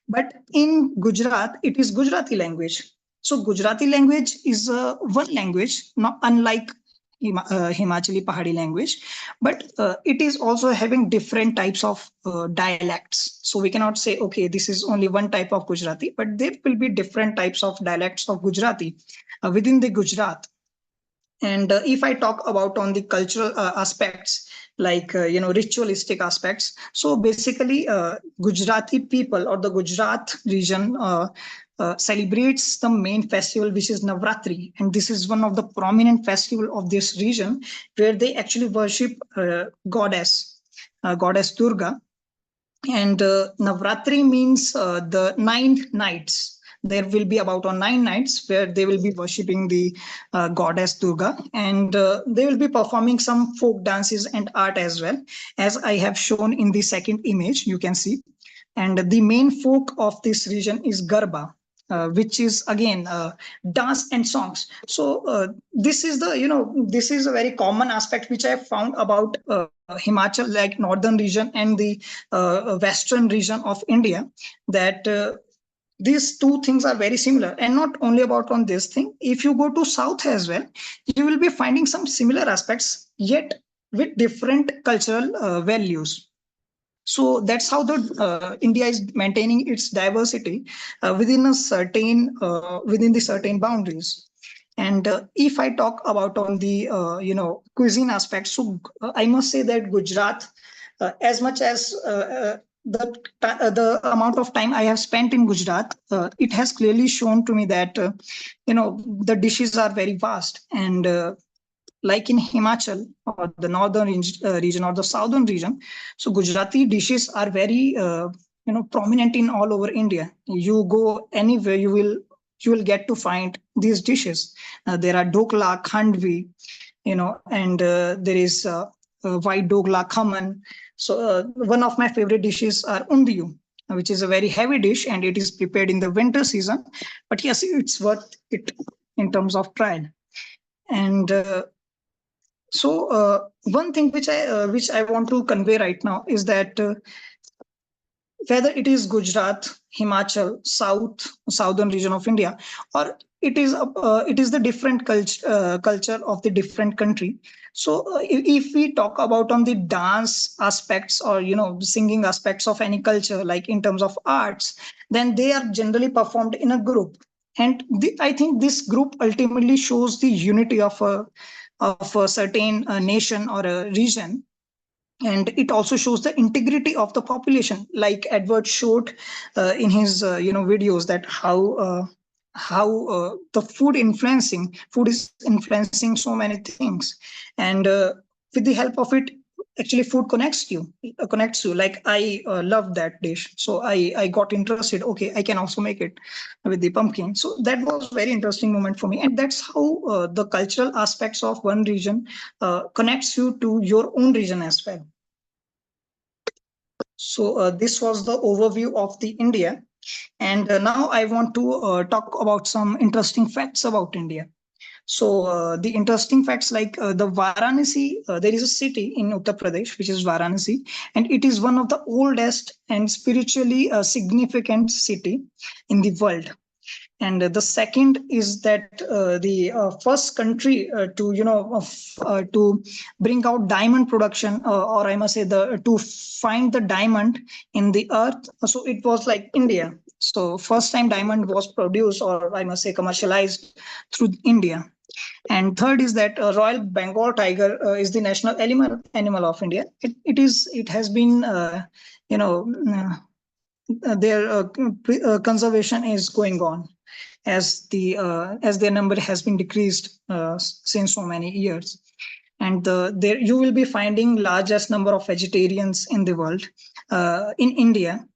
But in Gujarat, it is Gujarati language. So Gujarati language is one language, not unlike Himachali Pahari language, but it is also having different types of dialects. So we cannot say, okay, this is only one type of Gujarati, but there will be different types of dialects of Gujarati within the Gujarat. And if I talk about on the cultural aspects, like ritualistic aspects, so basically Gujarati people or the Gujarat region celebrates the main festival, which is Navratri, and this is one of the prominent festival of this region, where they actually worship goddess Durga. And Navratri means the 9 nights. There will be about 9 nights where they will be worshipping the goddess Durga, and they will be performing some folk dances and art as well, as I have shown in the second image, you can see. And the main folk of this region is Garba, which is again dance and songs. So this is this is a very common aspect which I have found about Himachal, like northern region and the western region of India, that these two things are very similar. And not only about on this thing, if you go to south as well, you will be finding some similar aspects, yet with different cultural values. So that's how the India is maintaining its diversity within the certain boundaries. And if I talk about on the cuisine aspect, so I must say that Gujarat, as much as the amount of time I have spent in Gujarat, it has clearly shown to me that the dishes are very vast. And like in Himachal or the northern region or the southern region, so Gujarati dishes are very prominent in all over India. You go anywhere, you will get to find these dishes. There are dokla, khandvi, and there is white dokla, khaman. So one of my favorite dishes are undiyu, which is a very heavy dish, and it is prepared in the winter season. But yes, it's worth it in terms of trial. And so one thing which I want to convey right now is that whether it is Gujarat, Himachal, southern region of India, or it is the different culture of the different country. So if we talk about on the dance aspects or singing aspects of any culture, like in terms of arts, then they are generally performed in a group, and I think this group ultimately shows the unity of a certain nation or a region. And it also shows the integrity of the population, like Edward showed in his videos, that how the food is influencing so many things. And with the help of it, actually food connects you. Like I love that dish, so I got interested. Okay, I can also make it with the pumpkin. So that was very interesting moment for me, and that's how the cultural aspects of one region connects you to your own region as well. So this was the overview of the India, and now I want to talk about some interesting facts about India. So the interesting facts, like the Varanasi, there is a city in Uttar Pradesh, which is Varanasi, and it is one of the oldest and spiritually significant city in the world. And the second is that the first country to bring out diamond production, or I must say to find the diamond in the earth. So it was like India. So first time diamond was produced, or I must say commercialized, through India. And third is that Royal Bengal tiger is the national animal of India. It has been their conservation is going on, as their number has been decreased since so many years. And there you will be finding largest number of vegetarians in the world in India.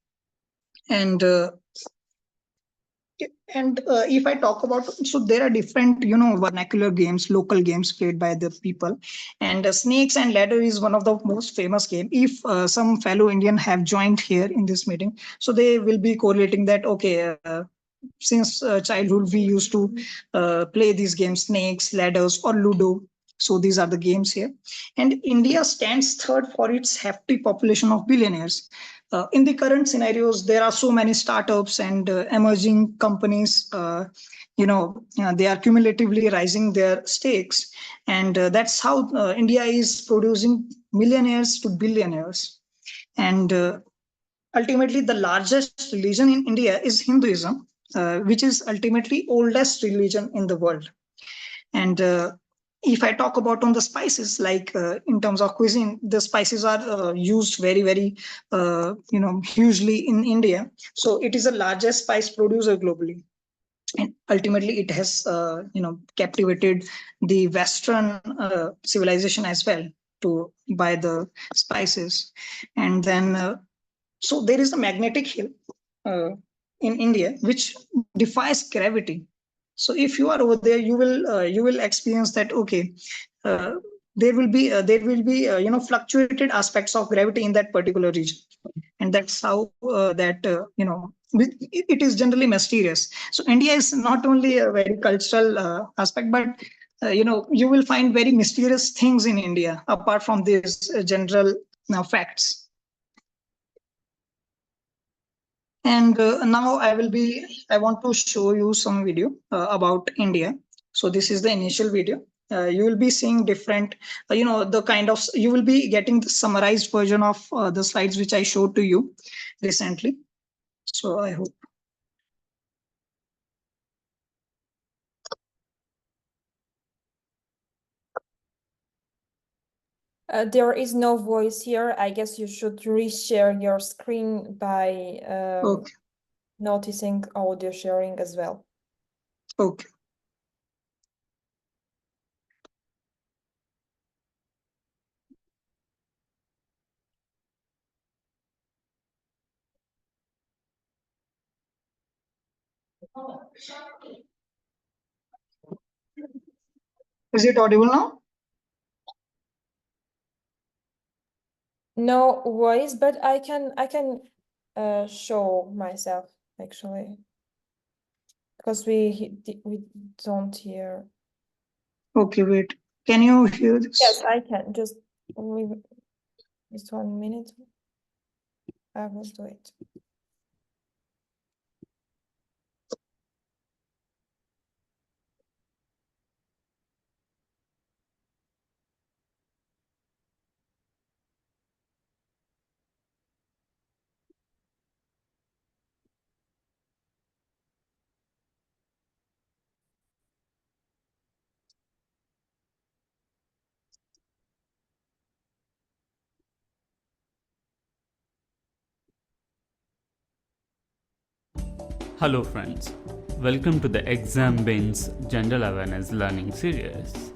And if I talk about, so there are different vernacular games, local games played by the people, and snakes and ladder is one of the most famous game. If some fellow Indian have joined here in this meeting, so they will be correlating that, okay, since childhood we used to play these games, snakes, ladders, or Ludo. So these are the games here. And India stands third for its hefty population of billionaires. In the current scenarios, there are so many startups and emerging companies. They are cumulatively rising their stakes, and that's how India is producing millionaires to billionaires. And ultimately, the largest religion in India is Hinduism, which is ultimately oldest religion in the world. And if I talk about on the spices, like in terms of cuisine, the spices are used very, very, hugely in India. So it is the largest spice producer globally. And ultimately, it has, captivated the Western civilization as well to buy the spices. And then, so there is a magnetic hill in India which defies gravity. So if you are over there, you will experience that, okay, there will be fluctuated aspects of gravity in that particular region, and that's how it is generally mysterious. So India is not only a very cultural aspect, but you will find very mysterious things in India apart from these general facts. And now I want to show you some video about India. So this is the initial video. You will be seeing different, you will be getting the summarized version of the slides which I showed to you recently. So I hope. There is no voice here. I guess you should reshare your screen by Okay. noticing audio sharing as well. Okay. Is it audible now? No voice, but I can show myself actually, because we don't hear. Okay, wait. Can you hear this? Yes, I can. Just 1 minute. I will do it. Hello friends, welcome to the Exam Bins General Awareness Learning Series.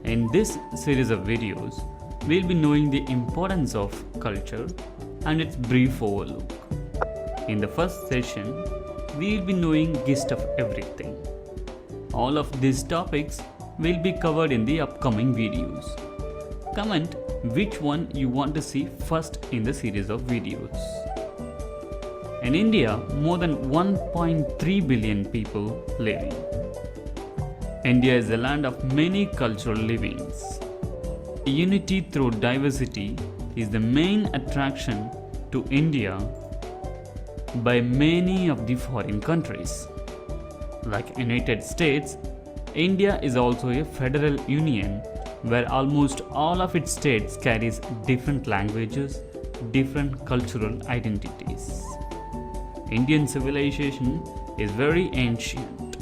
In this series of videos, we'll be knowing the importance of culture and its brief overlook. In the first session, we'll be knowing gist of everything. All of these topics will be covered in the upcoming videos. Comment which one you want to see first in the series of videos. In India, more than 1.3 billion people living. India is a land of many cultural livings. Unity through diversity is the main attraction to India by many of the foreign countries. Like United States, India is also a federal union where almost all of its states carries different languages, different cultural identities. Indian civilization is very ancient.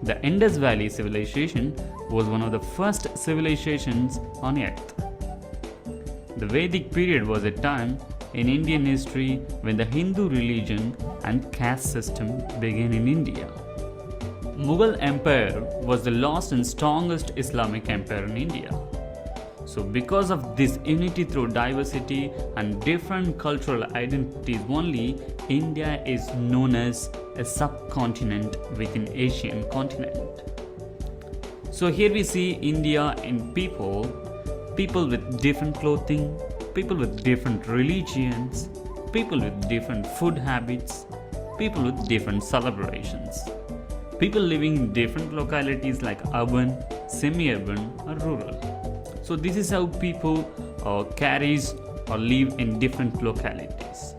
The Indus Valley civilization was one of the first civilizations on earth. The Vedic period was a time in Indian history when the Hindu religion and caste system began in India. Mughal Empire was the last and strongest Islamic empire in India. So because of this unity through diversity and different cultural identities only, India is known as a subcontinent within Asian continent. So here we see India in people with different clothing, people with different religions, people with different food habits, people with different celebrations, people living in different localities like urban, semi-urban or rural. So this is how people carries or live in different localities.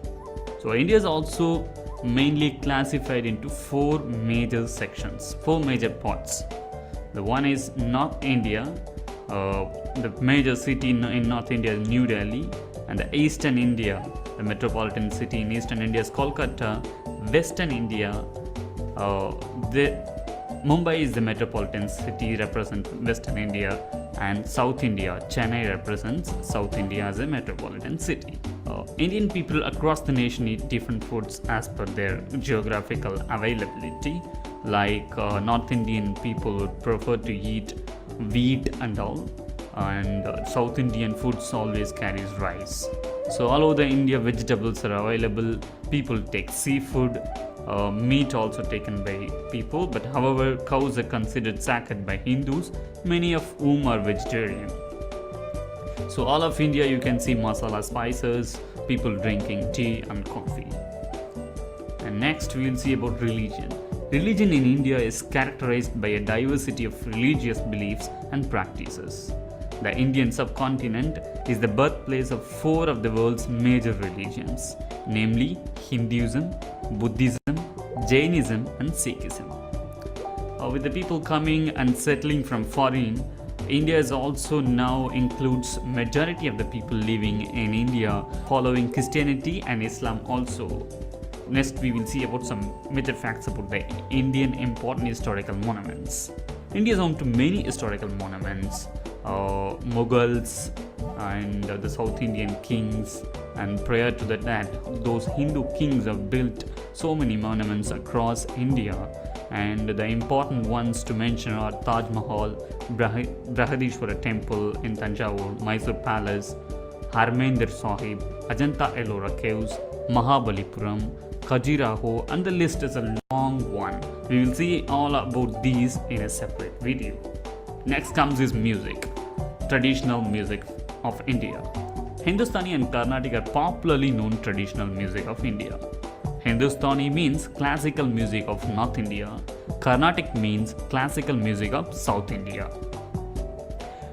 So India is also mainly classified into four major sections, four major parts. The one is North India. The major city in North India is New Delhi, and the Eastern India, the metropolitan city in Eastern India is Kolkata. Western India, Mumbai is the metropolitan city, represents Western India, and South India, Chennai represents South India as a metropolitan city. Indian people across the nation eat different foods as per their geographical availability. Like North Indian people would prefer to eat wheat and all, and South Indian foods always carries rice. So all over the India, vegetables are available. People take seafood. Meat also taken by people, but however cows are considered sacred by Hindus, many of whom are vegetarian. So all of India you can see masala spices, people drinking tea and coffee. And next we will see about religion. Religion in India is characterized by a diversity of religious beliefs and practices. The Indian subcontinent is the birthplace of four of the world's major religions, namely Hinduism, Buddhism, Jainism, and Sikhism. With the people coming and settling from foreign, India is also now includes majority of the people living in India following Christianity and Islam also. Next, we will see about some major facts about the Indian important historical monuments. India is home to many historical monuments. Mughals and the South Indian kings, and prior to that, those Hindu kings have built so many monuments across India. And the important ones to mention are Taj Mahal, Brihadishwara Temple in Tanjavur, Mysore Palace, Harmandir Sahib, Ajanta Ellora Caves, Mahabalipuram, Khajuraho, and the list is a long one. We will see all about these in a separate video. Next comes is music, traditional music of India. Hindustani and Carnatic are popularly known traditional music of India. Hindustani means classical music of North India. Carnatic means classical music of South India.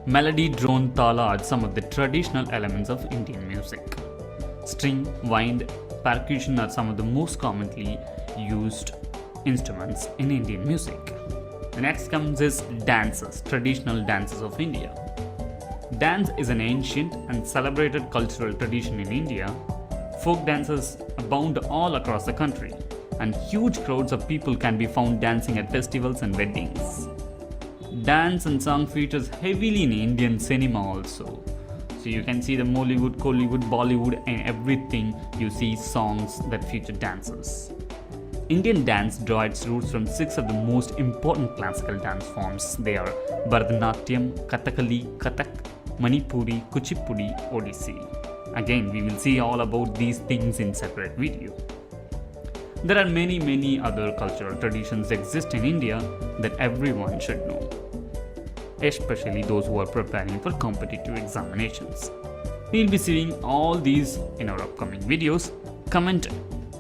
Melody, drone, tala are some of the traditional elements of Indian music. String, wind, percussion are some of the most commonly used instruments in Indian music. The next comes is dances, traditional dances of India. Dance is an ancient and celebrated cultural tradition in India. Folk dances abound all across the country, and huge crowds of people can be found dancing at festivals and weddings. Dance and song features heavily in Indian cinema also. So you can see the Mollywood, Kollywood, Bollywood, and everything you see songs that feature dances. Indian dance draws its roots from six of the most important classical dance forms. They are Bharatanatyam, Kathakali, Kathak, Manipuri, Kuchipudi, Odissi. Again, we will see all about these things in separate video. There are many other cultural traditions exist in India that everyone should know, especially those who are preparing for competitive examinations. We will be seeing all these in our upcoming videos. Comment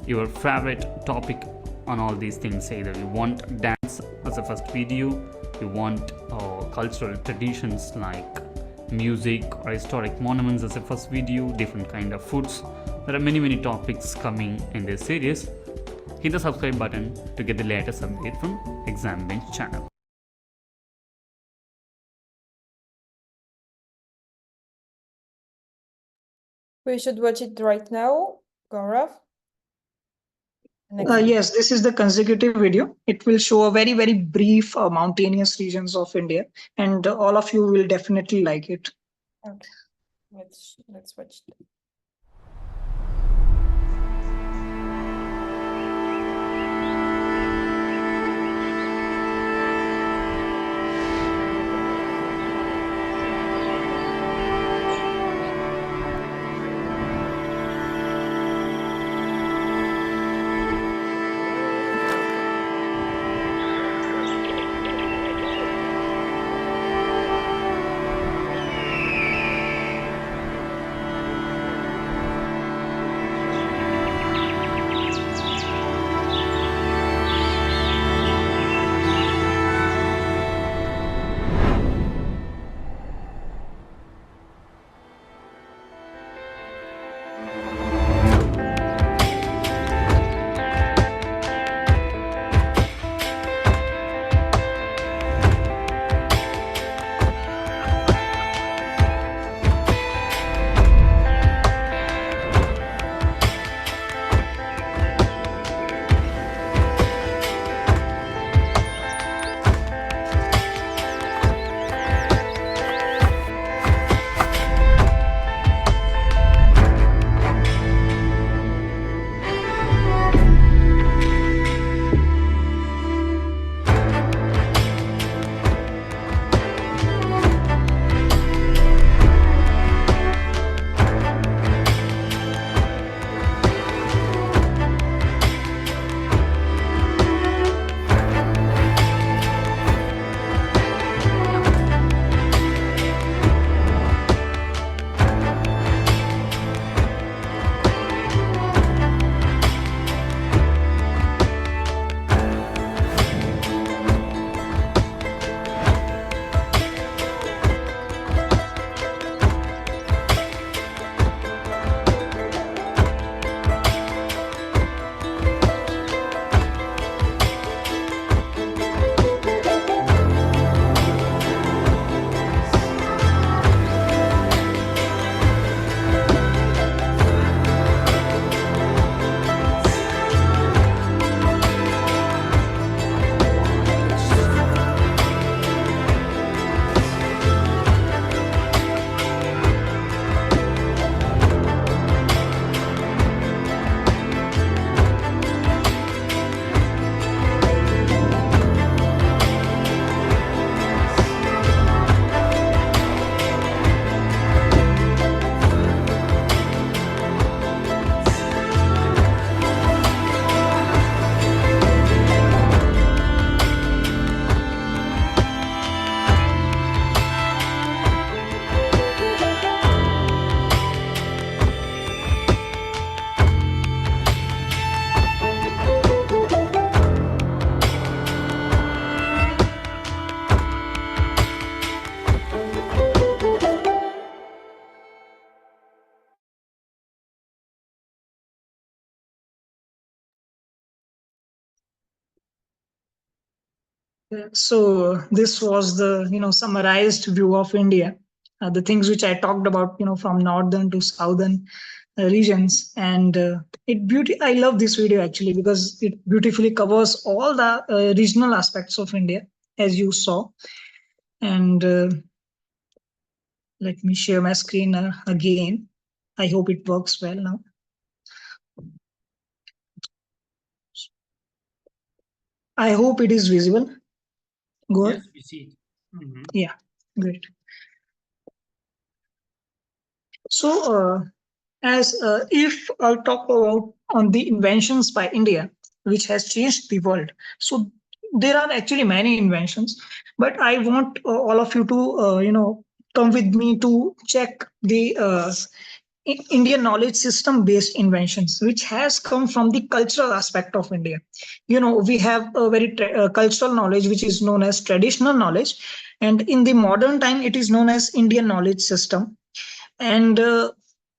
your favorite topic on all these things. Either you want dance as a first video, you want cultural traditions like music or historic monuments as a first video, different kind of foods. There are many topics coming in this series. Hit the subscribe button to get the latest update from Exam Bench channel. We should watch it right now, Gaurav. Yes, this is the consecutive video. It will show a very brief mountainous regions of India, and all of you will definitely like it. Okay, let's watch it. So this was the summarized view of India, the things which I talked about, from northern to southern regions, and I love this video actually because it beautifully covers all the regional aspects of India, as you saw. And let me share my screen again. I hope it works well now. I hope it is visible. Go. Yes, we see it. Mhm. Yeah, great. So, as if I'll talk about on the inventions by India, which has changed the world. So there are actually many inventions, but I want all of you to, come with me to check the Indian knowledge system based inventions, which has come from the cultural aspect of India. We have a very cultural knowledge, which is known as traditional knowledge. And in the modern time, it is known as Indian knowledge system. And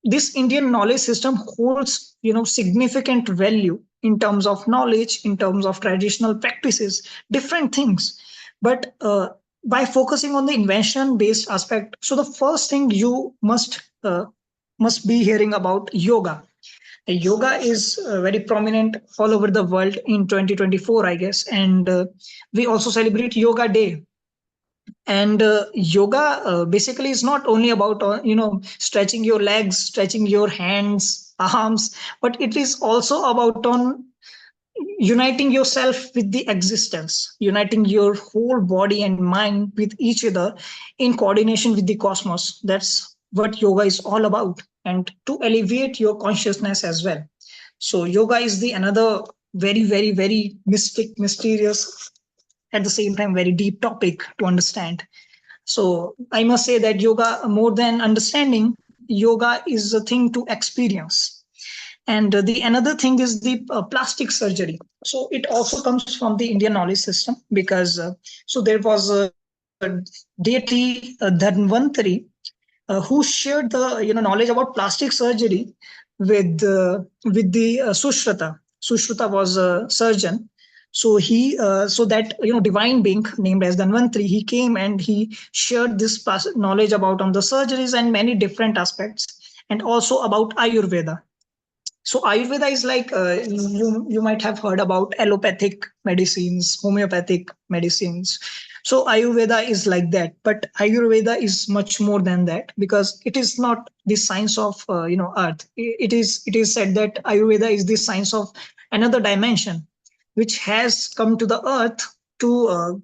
this Indian knowledge system holds significant value in terms of knowledge, in terms of traditional practices, different things. But by focusing on the invention based aspect, so the first thing you must be hearing about yoga. Yoga is very prominent all over the world in 2024, I guess, and we also celebrate Yoga Day. And yoga basically is not only about stretching your legs, stretching your hands, arms, but it is also about on uniting yourself with the existence, uniting your whole body and mind with each other in coordination with the cosmos. That's what yoga is all about, and to elevate your consciousness as well. So yoga is the another very, very, very mysterious, at the same time very deep topic to understand. So I must say that yoga, more than understanding, yoga is a thing to experience. And the another thing is the plastic surgery. So it also comes from the Indian knowledge system because so there was a deity Dhanvantari who shared the knowledge about plastic surgery with the Sushruta. Sushruta was a surgeon. So he so that divine being named as Dhanvantari, he came and he shared this knowledge about on the surgeries and many different aspects, and also about Ayurveda. So Ayurveda is like you might have heard about allopathic medicines, homeopathic medicines. So Ayurveda is like that, but Ayurveda is much more than that because it is not the science of earth. It is said that Ayurveda is the science of another dimension, which has come to the earth to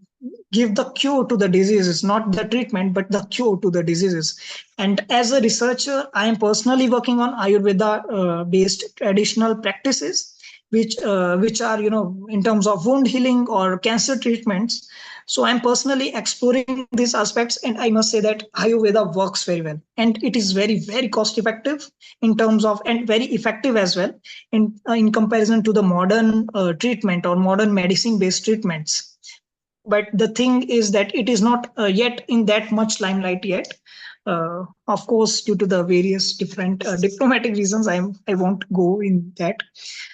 give the cure to the diseases, not the treatment, but the cure to the diseases. And as a researcher, I am personally working on Ayurveda based traditional practices, which are in terms of wound healing or cancer treatments. So I'm personally exploring these aspects, and I must say that Ayurveda works very well, and it is very, very cost effective in terms of, and very effective as well in comparison to the modern treatment or modern medicine based treatments. But the thing is that it is not yet in that much limelight yet. Of course, due to the various different diplomatic reasons, I won't go in that.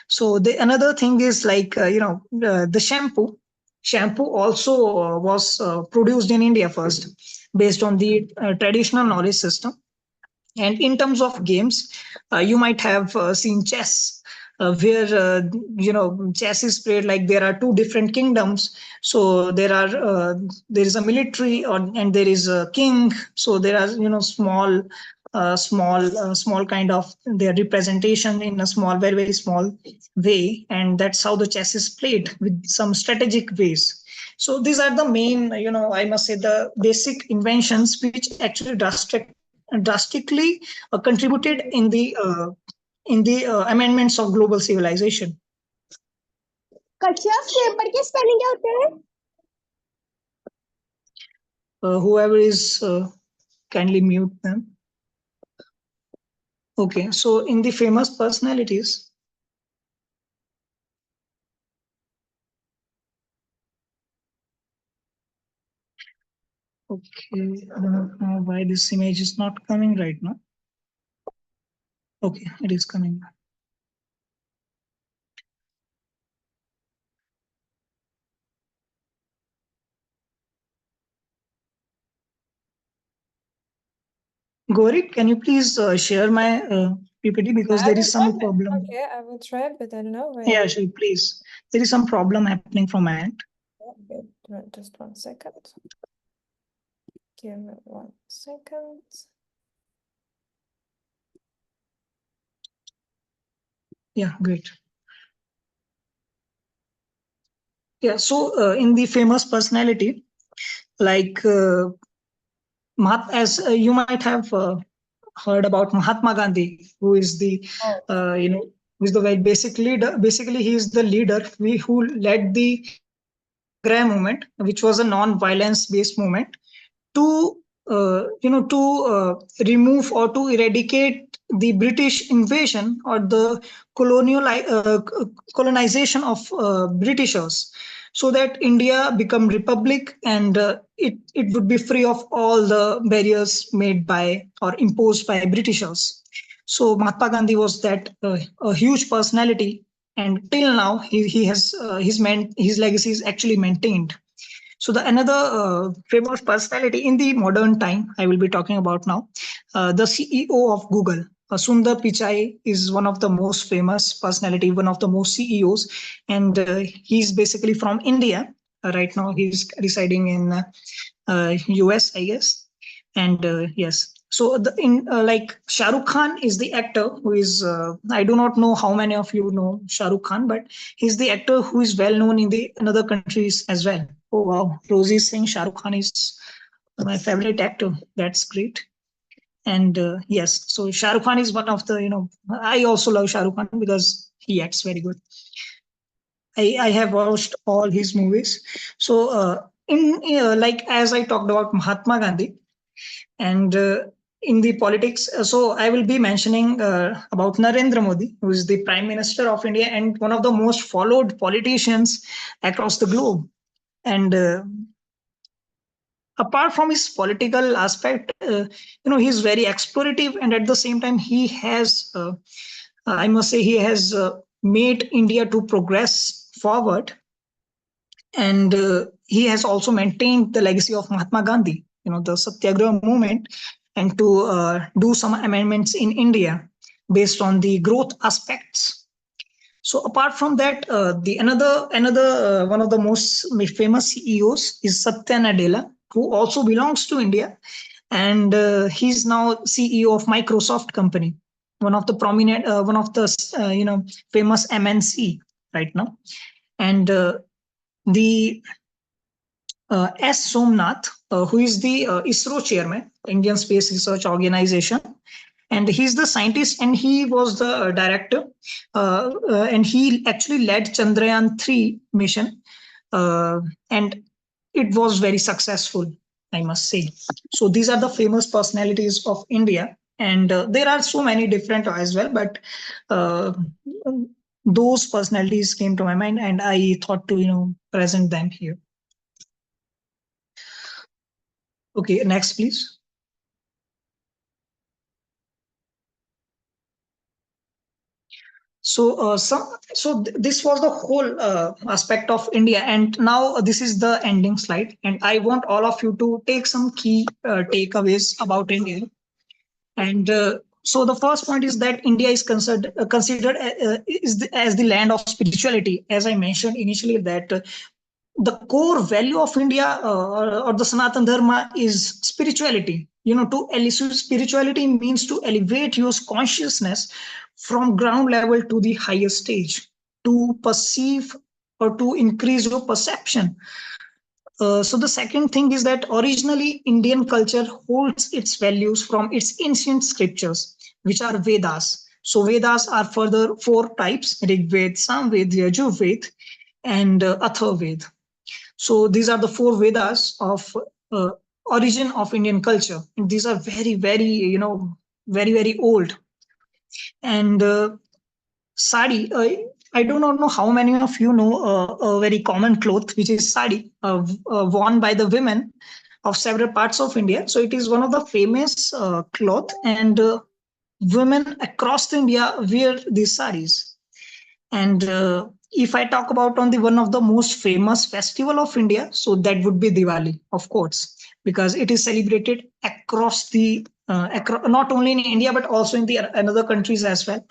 So the another thing is like the shampoo. Shampoo also was produced in India first, based on the traditional knowledge system. And in terms of games, you might have seen chess, where chess is played like there are two different kingdoms. So there is a military, and there is a king. So there are small kind of their representation in a small, very, very small way, and that's how the chess is played with some strategic ways. So these are the main, I must say, the basic inventions which actually drastically contributed in the amendments of global civilization. Whoever is kindly mute them. Okay, so in the famous personalities, okay, I don't know why this image is not coming right now. Okay, it is coming. Gauri, can you please share my PPT because I there will is some try. problem. Okay, I will try, but I don't know when. Yeah, sure, please. There is some problem happening from my end. Okay, just 1 second. Give me 1 second. Yeah, great. Yeah, so in the famous personality, like as you might have heard about Mahatma Gandhi, who is the who is the very basic leader. Basically, he is the leader who led the Satyagraha movement, which was a non-violence based movement, to remove or to eradicate the British invasion or the colonization of Britishers, so that India become republic and it would be free of all the barriers made by or imposed by Britishers. So Mahatma Gandhi was that a huge personality, and till now he has his legacy is actually maintained. So the another famous personality in the modern time I will be talking about now, the CEO of Google, Sundar Pichai, is one of the most famous personality, one of the most CEOs, and he's basically from India. Right now, he's residing in US, I guess, and yes. So like Shah Rukh Khan is the actor who is I do not know how many of you know Shah Rukh Khan, but he's the actor who is well known in the other countries as well. Oh wow, Rosie is saying Shah Rukh Khan is my favorite actor. That's great. And yes, so Shah Rukh Khan is one of the I also love Shah Rukh Khan because he acts very good. I have watched all his movies. So in like as I talked about Mahatma Gandhi, and in the politics, so I will be mentioning about Narendra Modi, who is the Prime Minister of India and one of the most followed politicians across the globe. And apart from his political aspect, he's very explorative, and at the same time, he has, I must say, he has made India to progress forward, and he has also maintained the legacy of Mahatma Gandhi, the Satyagraha movement, and to do some amendments in India based on the growth aspects. So apart from that, the another one of the most famous CEOs is Satya Nadella, who also belongs to India, and he's now CEO of Microsoft company, one of the prominent, one of the famous MNC right now, and the S. Somnath, who is the ISRO chairman, Indian Space Research Organization, and he's the scientist and he was the director, and he actually led Chandrayaan 3 mission, and it was very successful, I must say. So these are the famous personalities of India, and there are so many different as well, but those personalities came to my mind and I thought to present them here. Okay, next please. So, this was the whole aspect of India, and now this is the ending slide, and I want all of you to take some key takeaways about India. And so, the first point is that India is considered as the land of spirituality, as I mentioned initially that. The core value of India or the Sanatan Dharma is spirituality. Spirituality means to elevate your consciousness from ground level to the higher stage, to perceive or to increase your perception. So the second thing is that originally Indian culture holds its values from its ancient scriptures, which are Vedas. So Vedas are further 4 types: Rig Ved, Samved, Yajurved, and Atharvaved. So these are the 4 Vedas of origin of Indian culture. And these are very, very, very, very old. And sari, I do not know how many of you know a very common cloth, which is sari, worn by the women of several parts of India. So it is one of the famous cloth, and women across India wear these saris. And if I talk about on the one of the most famous festival of India, so that would be Diwali, of course. because it is celebrated across the not only in India but also in the another countries as well.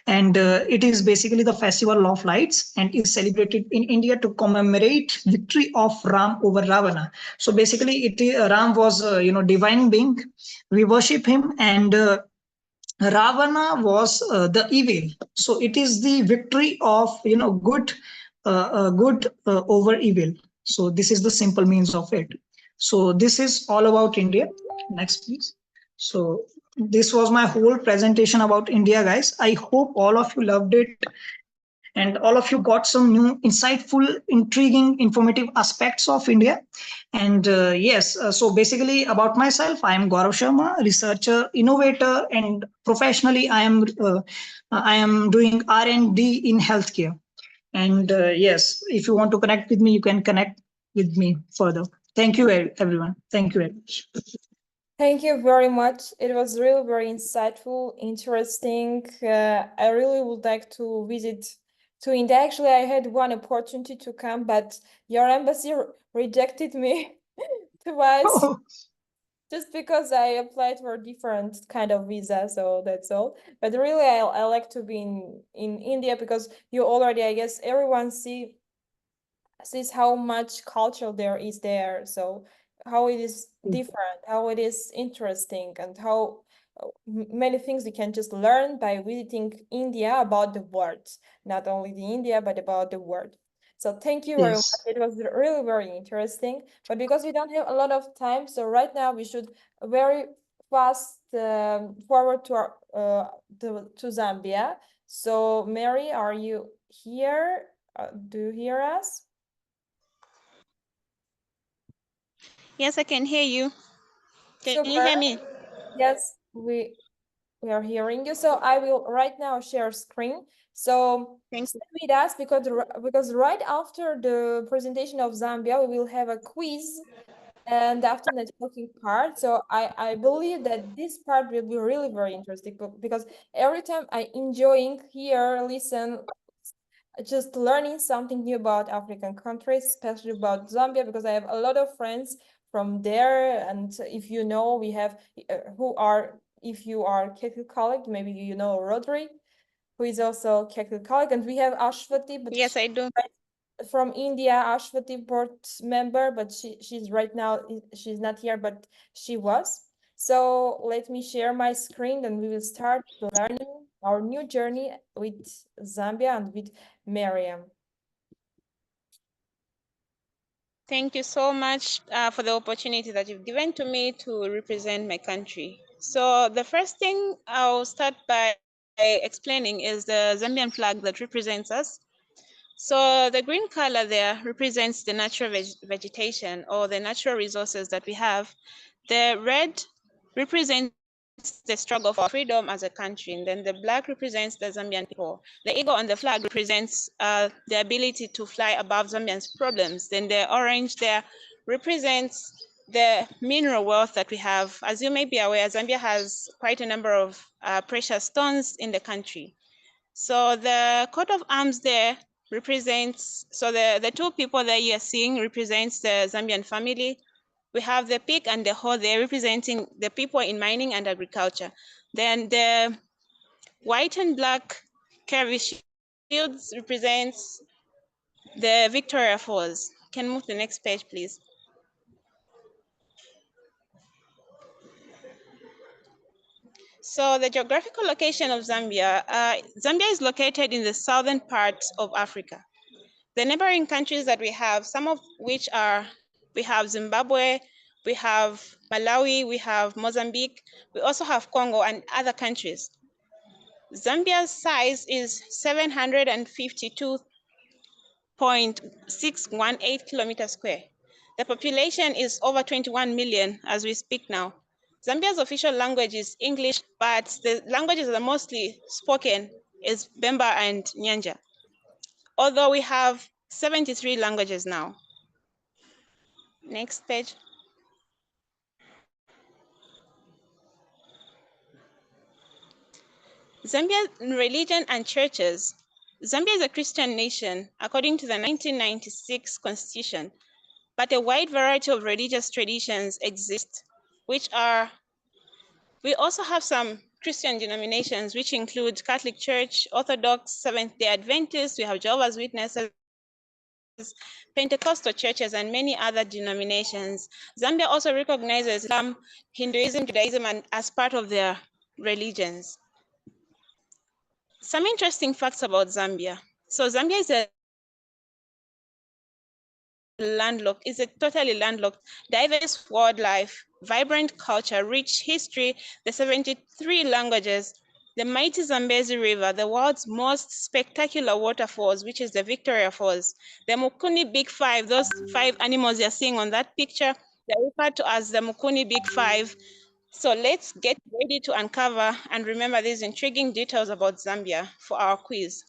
And it is basically the festival of lights and is celebrated in India to commemorate victory of Ram over Ravana. So basically, Ram was divine being. We worship him, and Ravana was the evil. So it is the victory of good over evil. So this is the simple means of it. So this is all about India. Next, please. So this was my whole presentation about India, guys. I hope all of you loved it and all of you got some new insightful, intriguing, informative aspects of India. And yes, so basically about myself, I am Gaurav Sharma, researcher, innovator, and professionally I am doing R&D in healthcare. And yes, if you want to connect with me, you can connect with me further. Thank you, everyone. Thank you very much. Thank you very much. It was really very insightful, interesting. I really would like to visit to India. Actually, I had one opportunity to come, but your embassy rejected me twice just because I applied for a different kind of visa. So that's all. But really, I like to be in India because you already, I guess, everyone sees how much culture there is there. So how it is different, how it is interesting, and how many things you can just learn by visiting India about the world, not only the India, but about the world. So thank you very much. It was really very interesting. But because we don't have a lot of time, so right now we should very fast forward to our to Zambia. So Mary, are you here? Do you hear us? Yes, I can hear you. Can you Super. hear me? Yes, we are hearing you. So I will right now share screen. So stay with us because right after the presentation of Zambia, we will have a quiz and after networking part. So I believe that this part will be really very interesting because every time I enjoying here, listen, just learning something new about African countries, especially about Zambia, because I have a lot of friends from there. And if you know, we have if you are Kectil colleague, maybe you know Rodri, who is also Kectil colleague, and we have Ashwati. But yes, I do. From India, Ashwati board member, but she's right now, she's not here, but she was. So let me share my screen and we will start learning our new journey with Zambia and with Miriam. Thank you so much for the opportunity that you've given to me to represent my country. So the first thing I'll start by explaining is the Zambian flag that represents us. So the green color there represents the natural vegetation or the natural resources that we have. The red represents the struggle for freedom as a country, and then the black represents the Zambian people. The eagle on the flag represents the ability to fly above Zambians' problems. Then the orange there represents the mineral wealth that we have. As you may be aware, Zambia has quite a number of precious stones in the country. So the coat of arms there represents, so the two people that you are seeing represents the Zambian family. We have the pig and the hoe there representing the people in mining and agriculture. Then the white and black curvy shields represents the Victoria Falls. Can move to the next page, please. So the geographical location of Zambia, Zambia is located in the southern part of Africa. The neighboring countries that we have, some of which are, we have Zimbabwe, we have Malawi, we have Mozambique, we also have Congo and other countries. Zambia's size is 752.618 kilometers square. The population is over 21 million as we speak now. Zambia's official language is English, but the languages that are mostly spoken is Bemba and Nyanja, although we have 73 languages now. Next page. Zambia's religion and churches. Zambia is a Christian nation according to the 1996 constitution. but a wide variety of religious traditions exist, which are, we also have some Christian denominations, which include Catholic Church, Orthodox, Seventh-day Adventists, we have Jehovah's Witnesses, Pentecostal churches, and many other denominations. Zambia also recognizes Islam, Hinduism, Judaism, and as part of their religions. Some interesting facts about Zambia. So Zambia is a totally landlocked, diverse wildlife, vibrant culture, rich history, the 73 languages, the mighty Zambezi River, the world's most spectacular waterfalls, which is the Victoria Falls, the Mukuni Big Five, those 5 animals you're seeing on that picture, they're referred to as the Mukuni Big Five. So let's get ready to uncover and remember these intriguing details about Zambia for our quiz.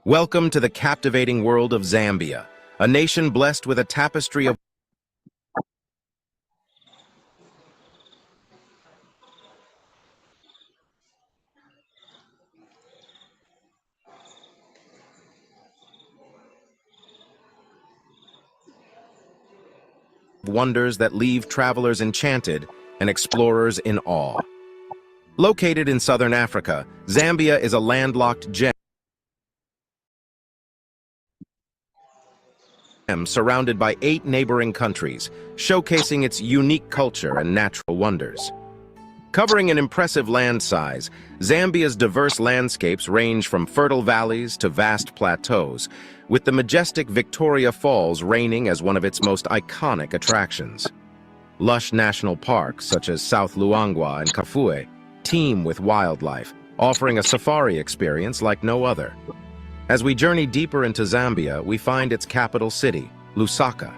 Welcome to the captivating world of Zambia, a nation blessed with a tapestry of wonders that leave travelers enchanted and explorers in awe. Located in southern Africa, Zambia is a landlocked gem surrounded by 8 neighboring countries, showcasing its unique culture and natural wonders. Covering an impressive land size, Zambia's diverse landscapes range from fertile valleys to vast plateaus, with the majestic Victoria Falls reigning as one of its most iconic attractions. Lush national parks such as South Luangwa and Kafue teem with wildlife, offering a safari experience like no other. As we journey deeper into Zambia, we find its capital city, Lusaka,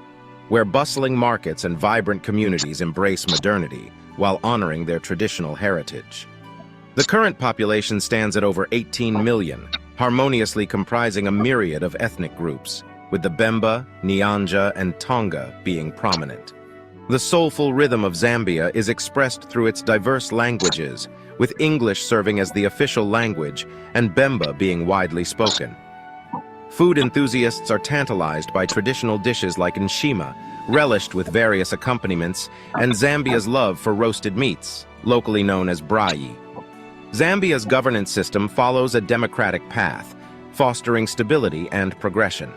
where bustling markets and vibrant communities embrace modernity while honoring their traditional heritage. The current population stands at over 18 million, harmoniously comprising a myriad of ethnic groups, with the Bemba, Nyanja, and Tonga being prominent. The soulful rhythm of Zambia is expressed through its diverse languages, with English serving as the official language and Bemba being widely spoken. Food enthusiasts are tantalized by traditional dishes like nshima, relished with various accompaniments, and Zambia's love for roasted meats, locally known as braai. Zambia's governance system follows a democratic path, fostering stability and progression.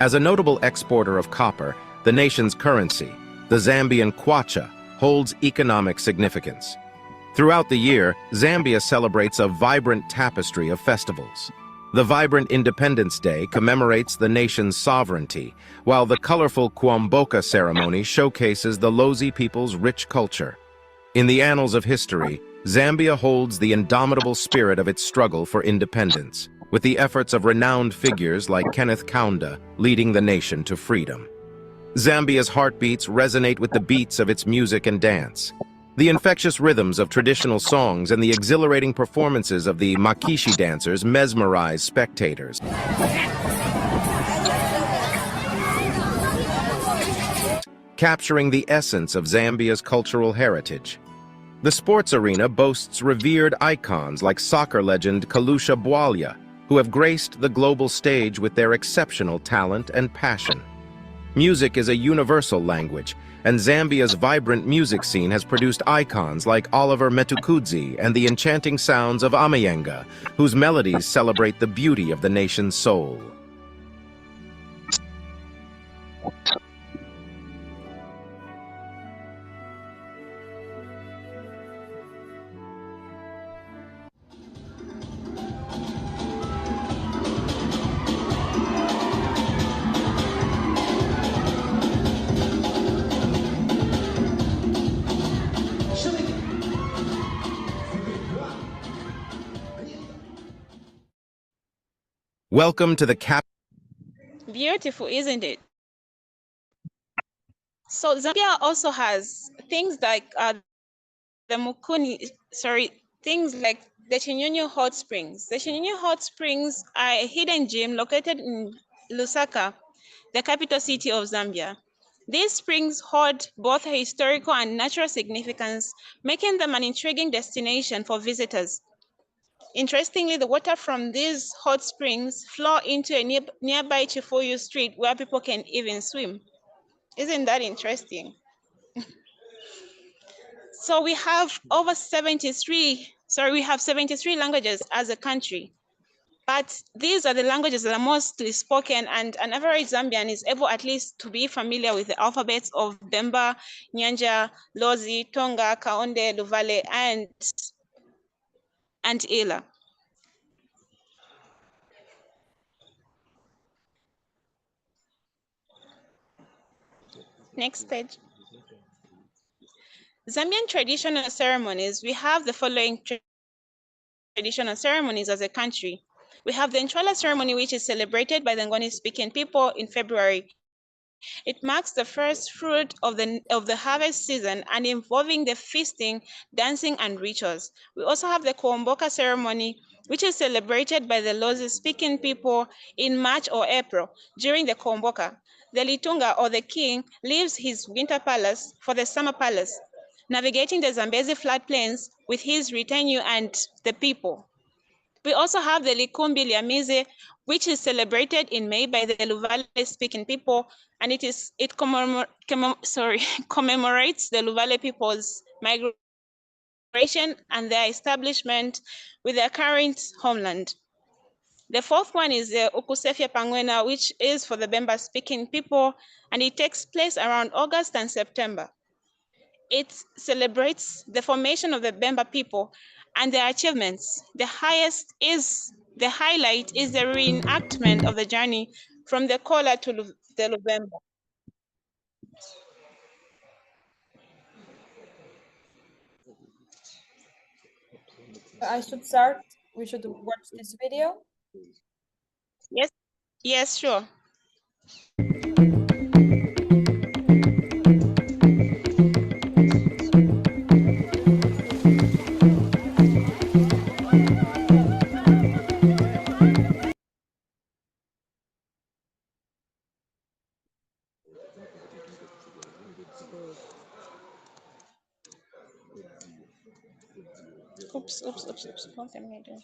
As a notable exporter of copper, the nation's currency, the Zambian kwacha, holds economic significance. Throughout the year, Zambia celebrates a vibrant tapestry of festivals. The vibrant Independence Day commemorates the nation's sovereignty, while the colorful Kwamboka ceremony showcases the Lozi people's rich culture. In the annals of history, Zambia holds the indomitable spirit of its struggle for independence, with the efforts of renowned figures like Kenneth Kaunda leading the nation to freedom. Zambia's heartbeats resonate with the beats of its music and dance. The infectious rhythms of traditional songs and the exhilarating performances of the Makishi dancers mesmerize spectators, capturing the essence of Zambia's cultural heritage. The sports arena boasts revered icons like soccer legend Kalusha Bwalya, who have graced the global stage with their exceptional talent and passion. Music is a universal language, and Zambia's vibrant music scene has produced icons like Oliver Metukudzi and the enchanting sounds of Amayenga, whose melodies celebrate the beauty of the nation's soul. Welcome to the Beautiful, isn't it? So Zambia also has things like things like the Chinyunyu Hot Springs. The Chinyunyu Hot Springs are a hidden gem located in Lusaka, the capital city of Zambia. These springs hold both historical and natural significance, making them an intriguing destination for visitors. Interestingly, the water from these hot springs flow into a nearby Chifuyu street where people can even swim. Isn't that interesting? So we have over 73, we have 73 languages as a country. But these are the languages that are mostly spoken, and an average Zambian is able at least to be familiar with the alphabets of Bemba, Nyanja, Lozi, Tonga, Kaonde, Luvale, and Ila. Next page. Zambian traditional ceremonies. We have the following traditional ceremonies as a country. We have the Nchwala ceremony, which is celebrated by the Ngoni-speaking people in February. It marks the first fruit of the harvest season and involving the feasting, dancing, and rituals. We also have the Kuomboka ceremony, which is celebrated by the Lozi-speaking people in March or April during the Kuomboka. The Litunga, or the king, leaves his winter palace for the summer palace, navigating the Zambezi floodplains with his retinue and the people. We also have the Likumbi Liamize, which is celebrated in May by the Luvale-speaking people, and it commemorates the Luvale people's migration and their establishment with their current homeland. The fourth one is the Ukusefia Pangwena, which is for the Bemba-speaking people, and it takes place around August and September. It celebrates the formation of the Bemba people and their achievements. The highlight is the reenactment of the journey from the Kola to the Lubemba. I should start. We should watch this video. Yes, sure. Oops. Multimedia.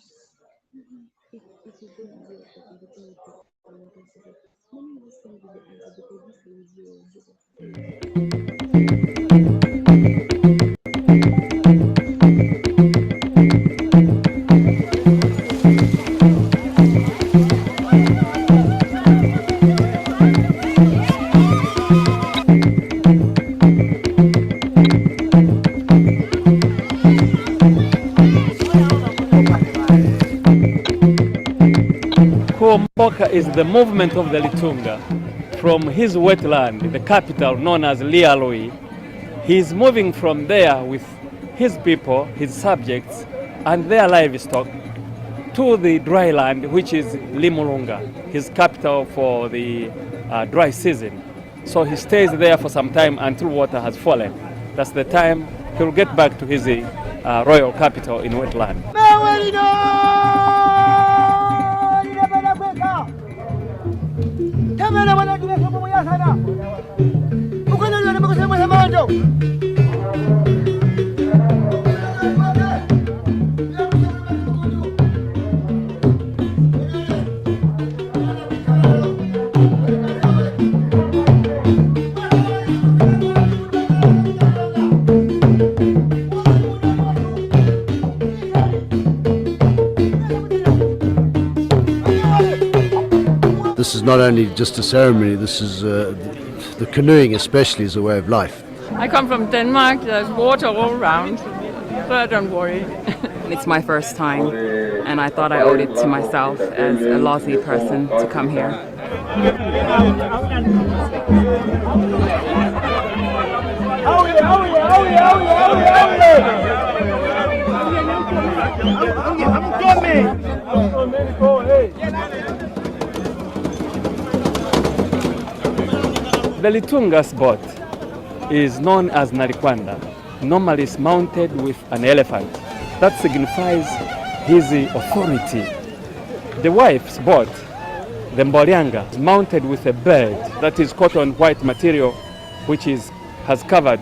Kuomboka is the movement of the Litunga from his wetland, the capital known as Lialoi. He is moving from there with his people, his subjects, and their livestock to the dry land, which is Limulunga, his capital for the dry season. So he stays there for some time until water has fallen. That's the time he'll get back to his royal capital in wetland. This is not only just a ceremony, this is the canoeing especially is a way of life. I come from Denmark, there's water all around, so don't worry. It's my first time, and I thought I owed it to myself as a Lozi person to come here. The Litunga's boat is known as Narikwanda. Normally it's mounted with an elephant. That signifies his authority. The wife's boat, the Mbolyanga, is mounted with a bird that is cotton white material, which has covered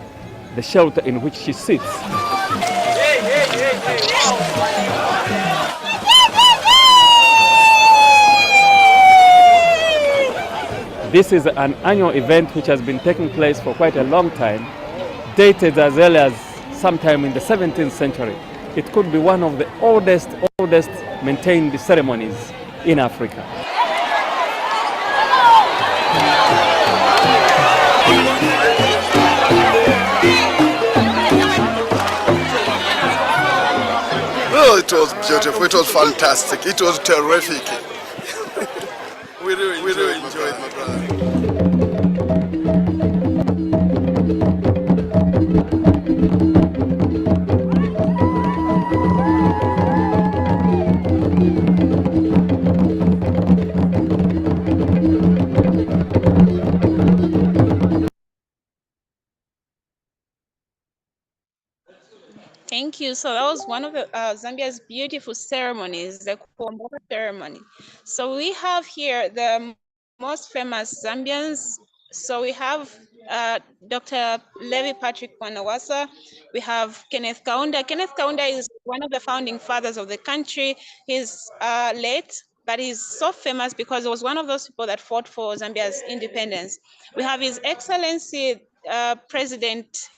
the shelter in which she sits. This is an annual event which has been taking place for quite a long time, dated as early as sometime in the 17th century. It could be one of the oldest maintained ceremonies in Africa. Oh, it was beautiful. It was fantastic. It was terrific. we really enjoyed, my brother. Thank you. So that was one of the Zambia's beautiful ceremonies, the Kuomboka ceremony. So we have here the most famous Zambians. So we have Dr. Levi Patrick Mwanawasa. We have Kenneth Kaunda. Kenneth Kaunda is one of the founding fathers of the country. He's late, but he's so famous because he was one of those people that fought for Zambia's independence. We have His Excellency President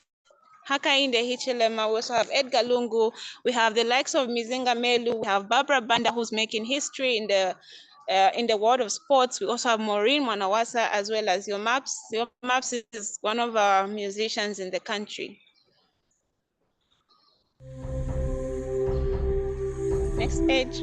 Hakainde Hichilema. We also have Edgar Lungu. We have the likes of Mizinga Melu. We have Barbara Banda, who's making history in the world of sports. We also have Maureen Mwanawasa, as well as Your Maps. Your Maps is one of our musicians in the country. Next page.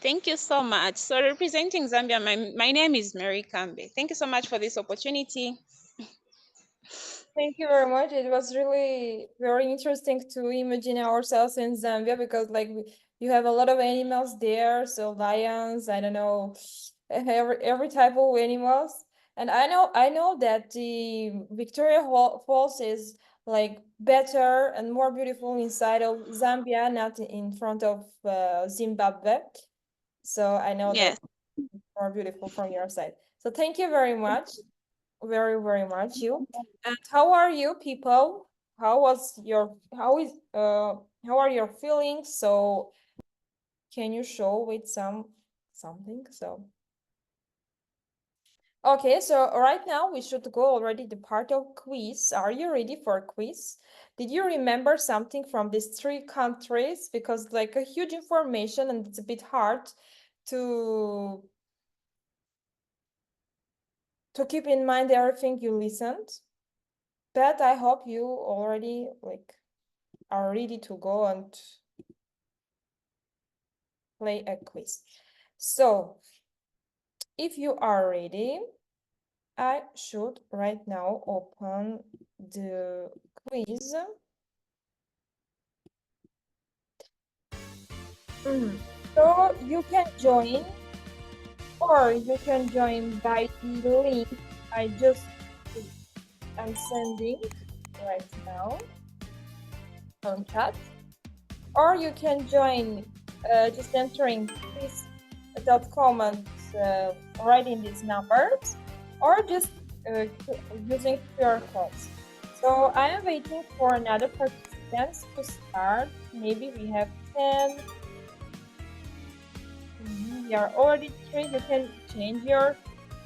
Thank you so much. So representing Zambia, my name is Mary Kambe. Thank you so much for this opportunity. Thank you very much. It was really very interesting to imagine ourselves in Zambia because you have a lot of animals there, so lions, I don't know, every type of animals. And I know that the Victoria Falls is like better and more beautiful inside of Zambia, not in front of Zimbabwe. So I know Yes. that more beautiful from your side. So thank you very much. Very, very much you. And how are you people? How are your feelings? So can you show with something? So okay, so right now we should go already the part of quiz. Are you ready for a quiz? Did you remember something from these three countries? Because like a huge information and it's a bit hard to keep in mind everything you listened. But I hope you already are ready to go and play a quiz. So if you are ready, I should right now open the quiz. So you can join, or you can join by the link I just am sending right now on chat, or you can join just entering quiz.com and writing these numbers, or just using QR codes. So I am waiting for another participants to start. Maybe we have 10. We are already 3. You can change your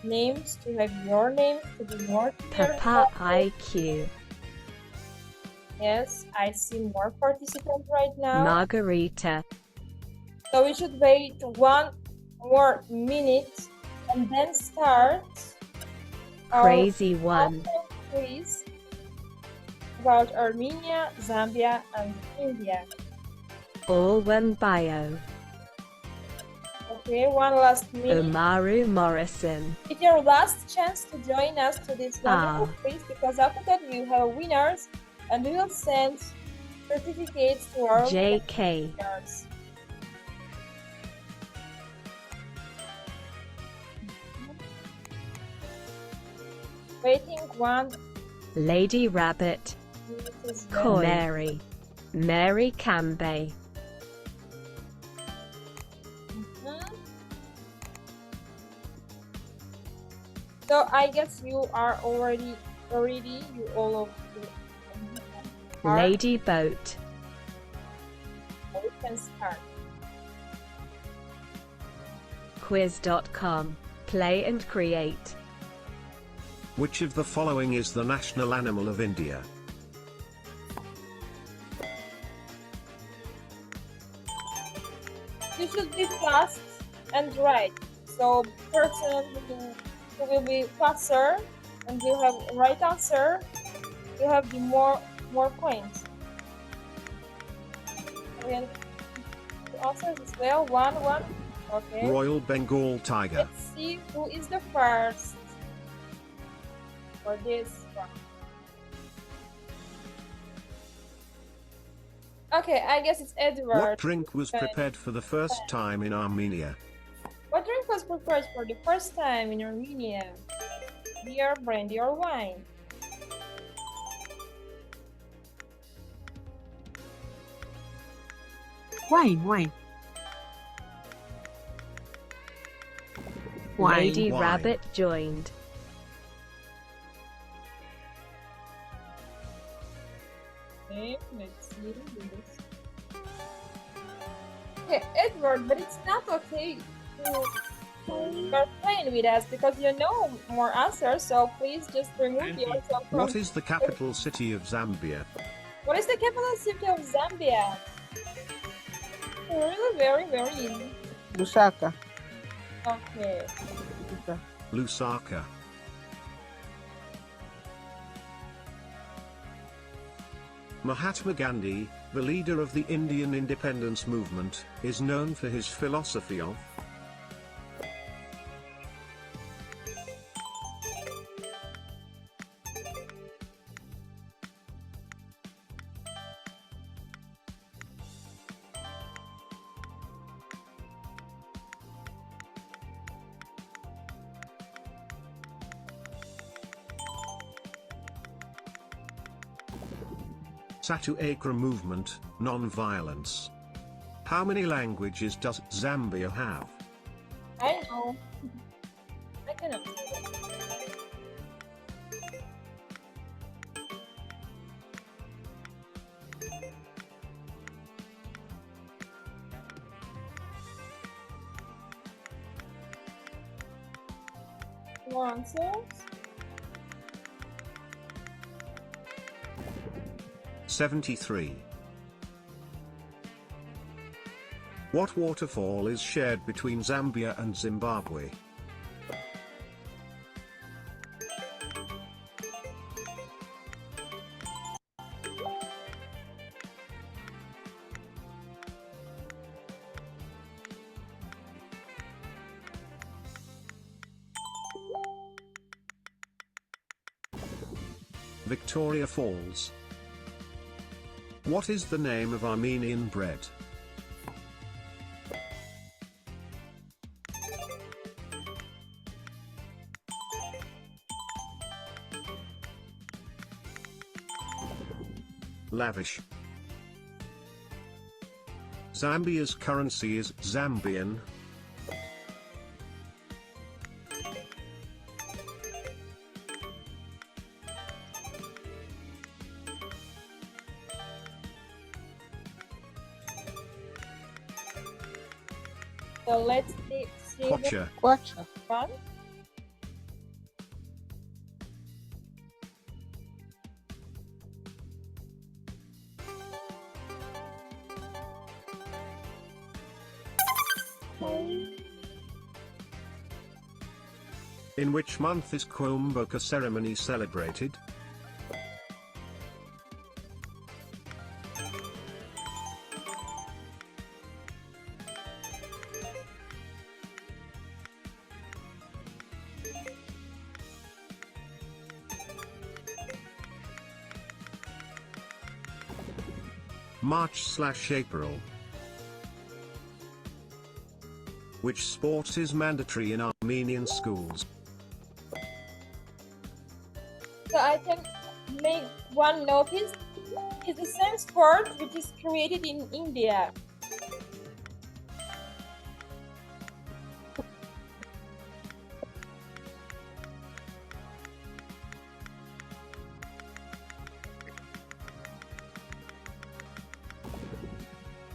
names to have your names to be more clear. Papa IQ. Yes, I see more participants right now. Margarita. So we should wait 1 more minute and then start Crazy one. Quiz about Armenia, Zambia, and India. All one bio. Okay, one last minute. Umaru Morrison. It's your last chance to join us to this wonderful quiz, because after that we will have winners and we will send certificates to our JK. winners. Waiting 1. Lady Rabbit. Koi. Mary. Mary Cambe. So I guess you are already ready. You all of you are. Lady Boat. We can start. Quiz.com. Play and create. Which of the following is the national animal of India? You should be fast and right. So person who will be faster and you have right answer, you have the more points. And the answers as well. 1. Okay. Royal Bengal tiger. Let's see who is the first for this one. Okay, I guess it's Edward. What drink was prepared for the first time in Armenia? What drink was prepared for the first time in Armenia? Beer, brandy, or wine? Wine. Lady Wine. Rabbit joined. Okay, let's see this. Okay, Edward, but it's not okay you're playing with us because you know more answers, so please just remove yourself from... What is the capital city of Zambia? What is the capital city of Zambia? Really very easy. Lusaka. Okay. Lusaka. Mahatma Gandhi, the leader of the Indian independence movement, is known for his philosophy of Satu-Akra movement, non-violence. How many languages does Zambia have? I know. I cannot say that. More answers? 73. What waterfall is shared between Zambia and Zimbabwe? Victoria Falls. What is the name of Armenian bread? Lavish. Zambia's currency is Zambian. So let's see Kwacha. the one. In which month is Kuomboka ceremony celebrated? March/April. Which sport is mandatory in Armenian schools? So I can make one notice. It's the same sport which is created in India.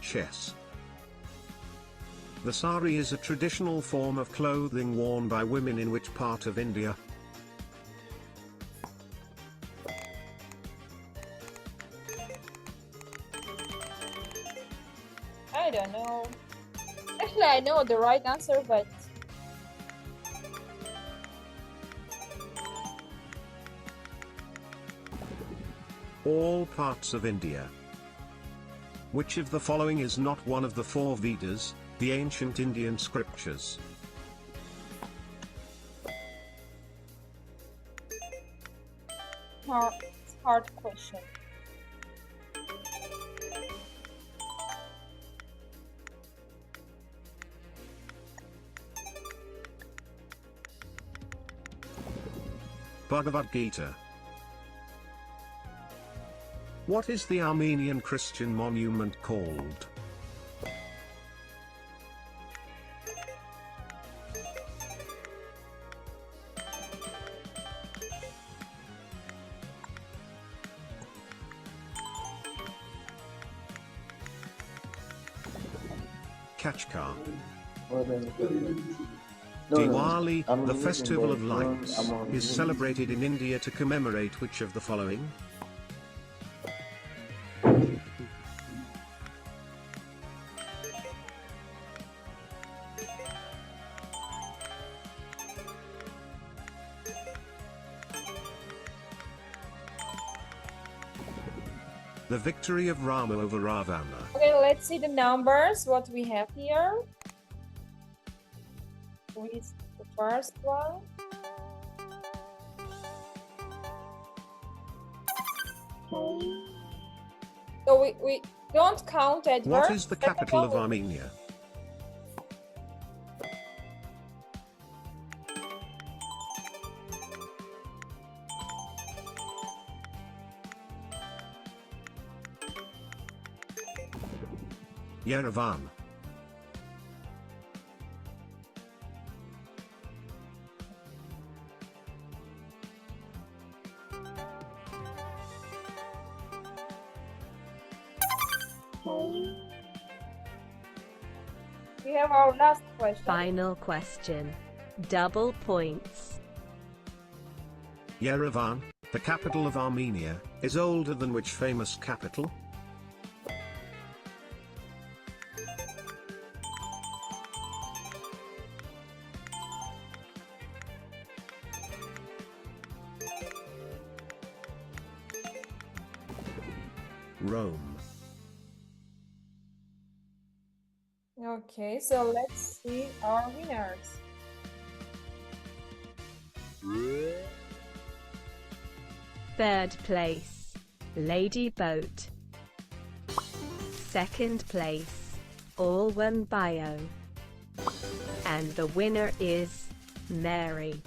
Chess. The sari is a traditional form of clothing worn by women in which part of India? I don't know. Actually, I know the right answer, but All parts of India. Which of the following is not one of the four Vedas, the ancient Indian scriptures? hard question. Bhagavad Gita. What is the Armenian Christian monument called? Kachkar. Diwali, the festival of lights, is celebrated in India to commemorate which of the following? The victory of Rama over Ravana. Okay, let's see the numbers, what we have here. Who is the first one? So we don't count Edward. What is the capital of Armenia? Yerevan. We have our last question. Final question. Double points. Yerevan, the capital of Armenia, is older than which famous capital? Rome. Okay, so let's see our winners. Third place, Lady Boat. Second place, All One Bio. And the winner is Mary.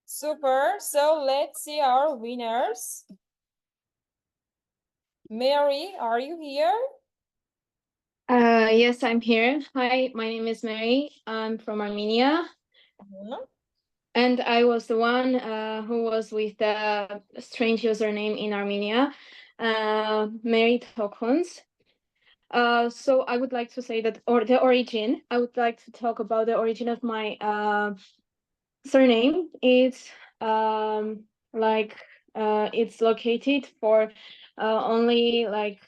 Super. So let's see our winners. Mary, are you here? Yes, I'm here. Hi, my name is Mary. I'm from Armenia. And I was the one who was with the strange username in Armenia, Mary Tokuns. So I would like to say that, or the origin, I would like to talk about the origin of my surname. It's it's located for only like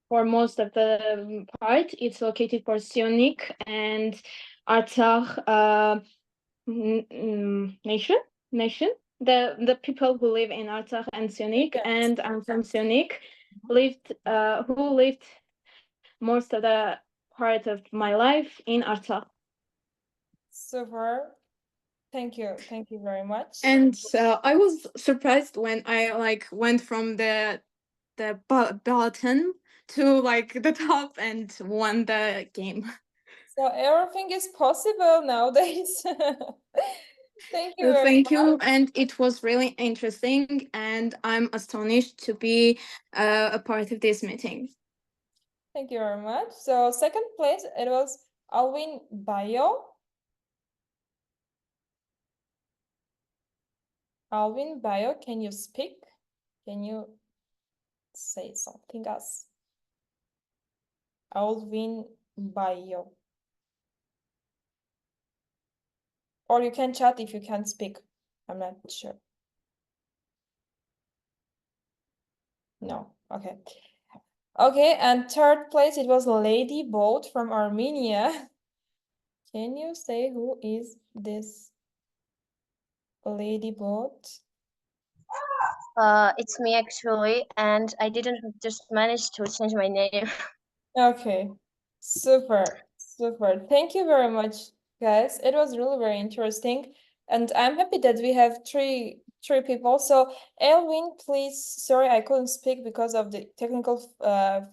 for most of the part, it's located for Sionic and Artsakh nation. The people who live in Artsakh and Sionic, and I'm from Sionic, who lived most of the part of my life in Artsakh. Super. Thank you. Thank you very much. And I was surprised when I went from the bottom to the top and won the game. So everything is possible nowadays. Thank you very Thank much. you, and it was really interesting, and I'm astonished to be a part of this meeting. Thank you very much. So second place, it was Alvin Bayo. Alvin Bayo, can you speak? Can you say something else? Alvin Bayo. Or you can chat if you can't speak. I'm not sure. No, okay. Okay, and third place, it was Lady Boat from Armenia. Can you say who is this Lady Boat? It's me actually, and I didn't just manage to change my name. Okay, super, super. Thank you very much, guys. It was really very interesting, and I'm happy that we have three people. So, Elwin, please. Sorry, I couldn't speak because of the technical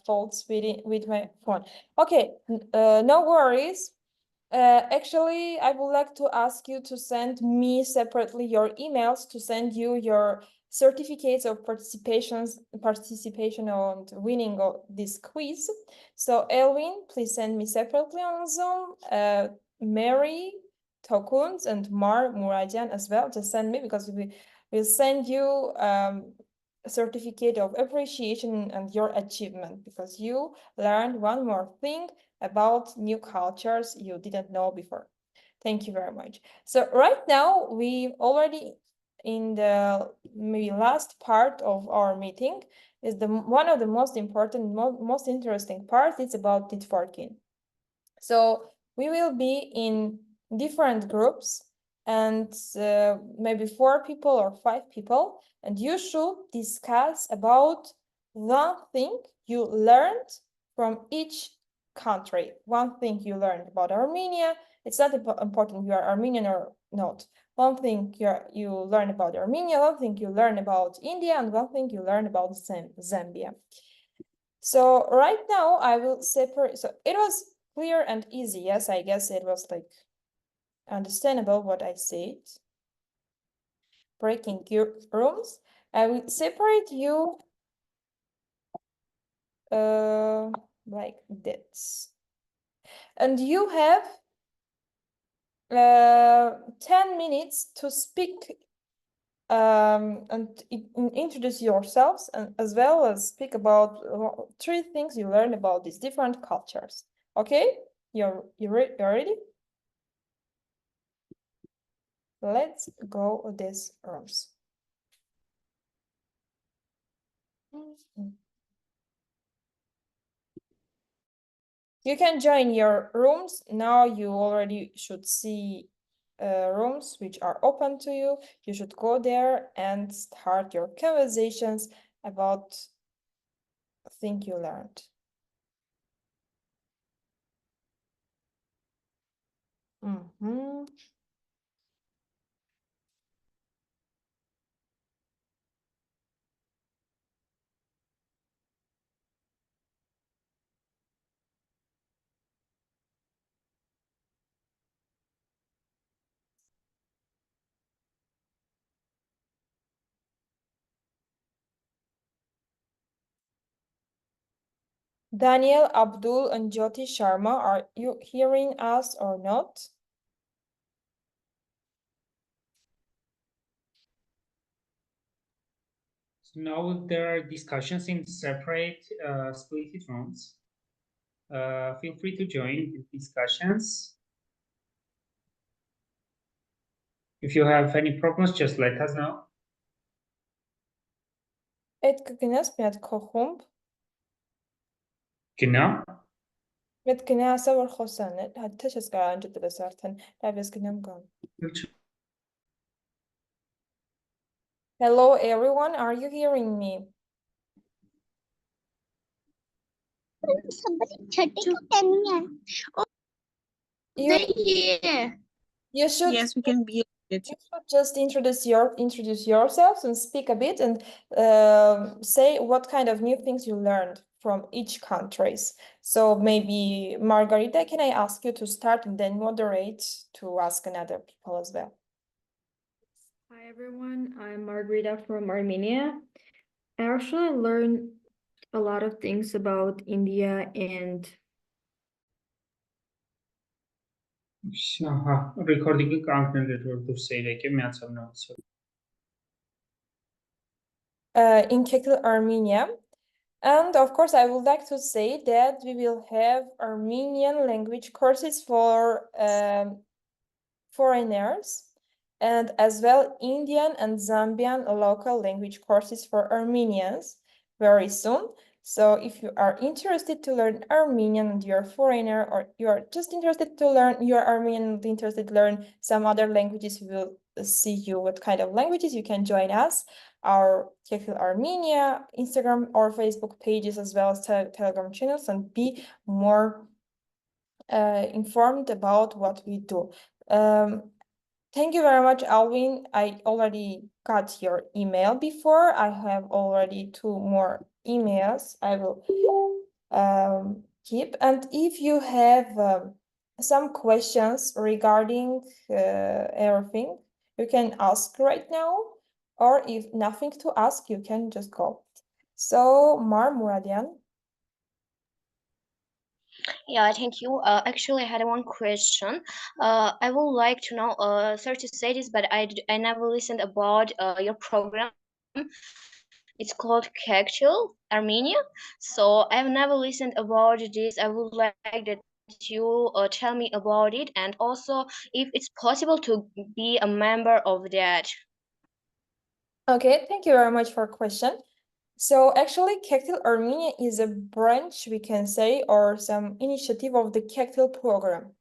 faults with my phone. Okay, no worries. Actually, I would like to ask you to send me separately your emails to send you your certificates of participation on winning of this quiz. So Elwin, please send me separately on Zoom. Mary, Tokuns, and Muradian as well. Just send me because we will send you a certificate of appreciation and your achievement because you learned one more thing about new cultures you didn't know before. Thank you very much. So right now we already in the maybe last part of our meeting is the one of the most important, most interesting part. It's about networking. So we will be in different groups and maybe 4 people or 5 people, and you should discuss about one thing you learned from each country. One thing you learned about Armenia. It's not important if you are Armenian or not. One thing you learn about Armenia, one thing you learn about India, and one thing you learn about Zambia. So right now I will separate. So it was clear and easy. Yes, I guess it was like understandable what I said. Breaking rooms. I will separate you like this. And you have 10 minutes to speak and introduce yourselves and as well as speak about 3 things you learn about these different cultures. Okay, you're ready? Let's go these rooms. You can join your rooms now. You already should see rooms which are open to you. You should go there and start your conversations about thing you learned. Mhm. Daniel, Abdul, and Jyoti Sharma, are you hearing us or not? So now there are discussions in separate split rooms. Feel free to join the discussions. If you have any problems, just let us know. Այդ կգնաս մի հատ քո խումբ, Genau. մեդ գնա ասա որ խոսան է, հա թե չես կարող անջատելս արդեն, լավ ես գնամ գամ։ Hello everyone, are you hearing me? You should, Yes, we can be. You should just introduce yourselves and speak a bit and say what kind of new things you learned from each countries. So maybe Margarita, can I ask you to start and then moderate to ask another people as well? Hi everyone, I'm Margarita from Armenia. I actually learned a lot of things about India and Recording to say like in Kectil Armenia. And of course, I would like to say that we will have Armenian language courses for foreigners, and as well Indian and Zambian local language courses for Armenians very soon. So if you are interested to learn Armenian and you're a foreigner, or you are just interested to learn, you're Armenian and interested to learn some other languages, we will see you what kind of languages you can join us. Our Kectil Armenia Instagram or Facebook pages, as well as Telegram channels, and be more informed about what we do. Thank you very much, Alvin. I already got your email before. I have already 2 more emails I will keep. And if you have some questions regarding everything, you can ask right now, or if nothing to ask, you can just go. So, Mar Muradian. Yeah, thank you. Actually, I had one question. I would like to know, sorry to say this, but I never listened about your program. It's called Kectil Armenia. So I've never listened about this. I would like that you tell me about it, and also if it's possible to be a member of that. Okay, thank you very much for your question. So actually, Kectil Armenia is a branch, we can say, or some initiative of the Kectil program.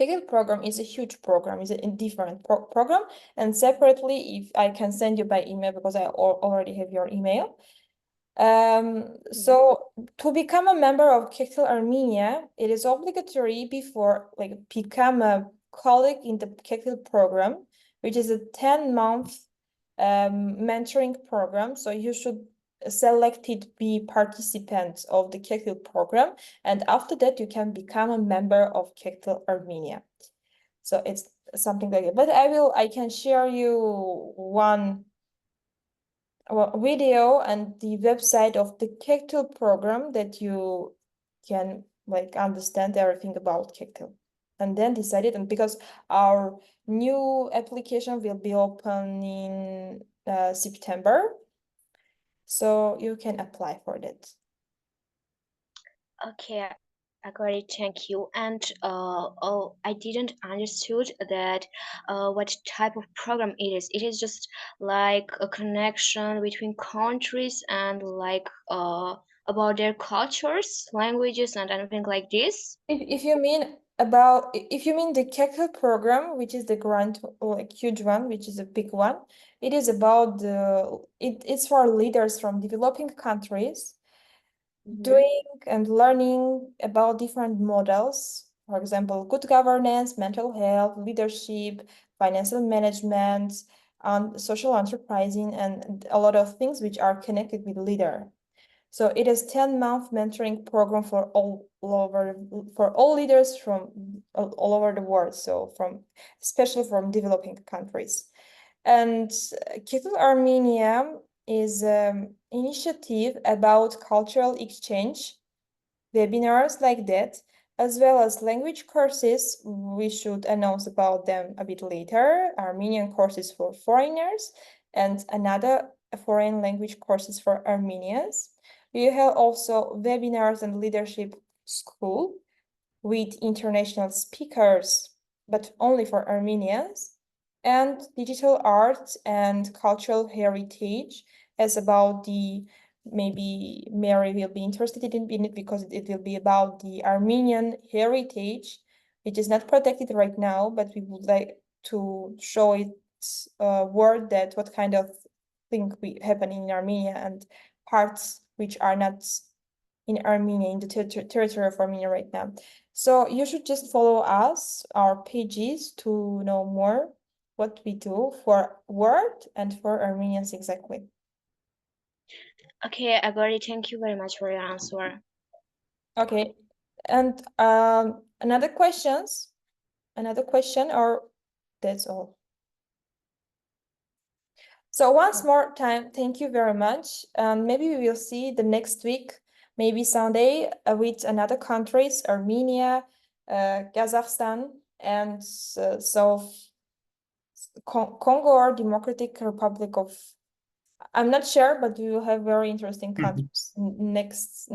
Kectil program is a huge program, is a different program, and separately, if I can send you by email, because I already have your email. So to become a member of Kectil Armenia, it is obligatory before become a colleague in the Kectil program, which is a 10-month mentoring program. So you should selected be participants of the Kectil program, and after that you can become a member of Kectil Armenia. So it's something like that. But I can share you one video and the website of the Kectil program that you can understand everything about Kectil, and then decide it. And because our new application will be open in September, so you can apply for that. Okay, I got it. Thank you. And I didn't understood that what type of program it is. It is just like a connection between countries and like about their cultures, languages, and anything like this. If you mean About, if you mean the Kectil program, which is the grant, like huge one, which is a big one, it is about it's for leaders from developing countries doing and learning about different models. For example, good governance, mental health, leadership, financial management, social enterprising, and a lot of things which are connected with leader. So it is 10-month mentoring program for all leaders from all over the world. So especially from developing countries. And Kectil Armenia is an initiative about cultural exchange, webinars like that, as well as language courses. We should announce about them a bit later. Armenian courses for foreigners and another foreign language courses for Armenians. We have also webinars and leadership school with international speakers, but only for Armenians, and digital art and cultural heritage as about maybe Mary will be interested in it because it will be about the Armenian heritage, which is not protected right now, but we would like to show it word that what kind of thing we happen in Armenia and parts which are not in Armenia, in the territory of Armenia right now. So you should just follow us, our pages, to know more what we do for Word and for Armenians exactly. Okay, I got it. Thank you very much for your answer. Okay, and another question, or that's all? So once more time, thank you very much. Maybe we will see the next week, maybe Sunday, with another countries, Armenia, Kazakhstan, and Congo or Democratic Republic of, I'm not sure, but we will have very interesting countries next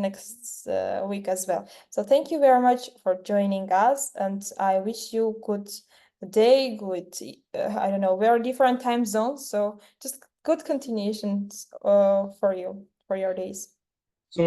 week as well. So thank you very much for joining us, and I wish you good day, good, I don't know, very different time zones. So just good continuations for you, for your days.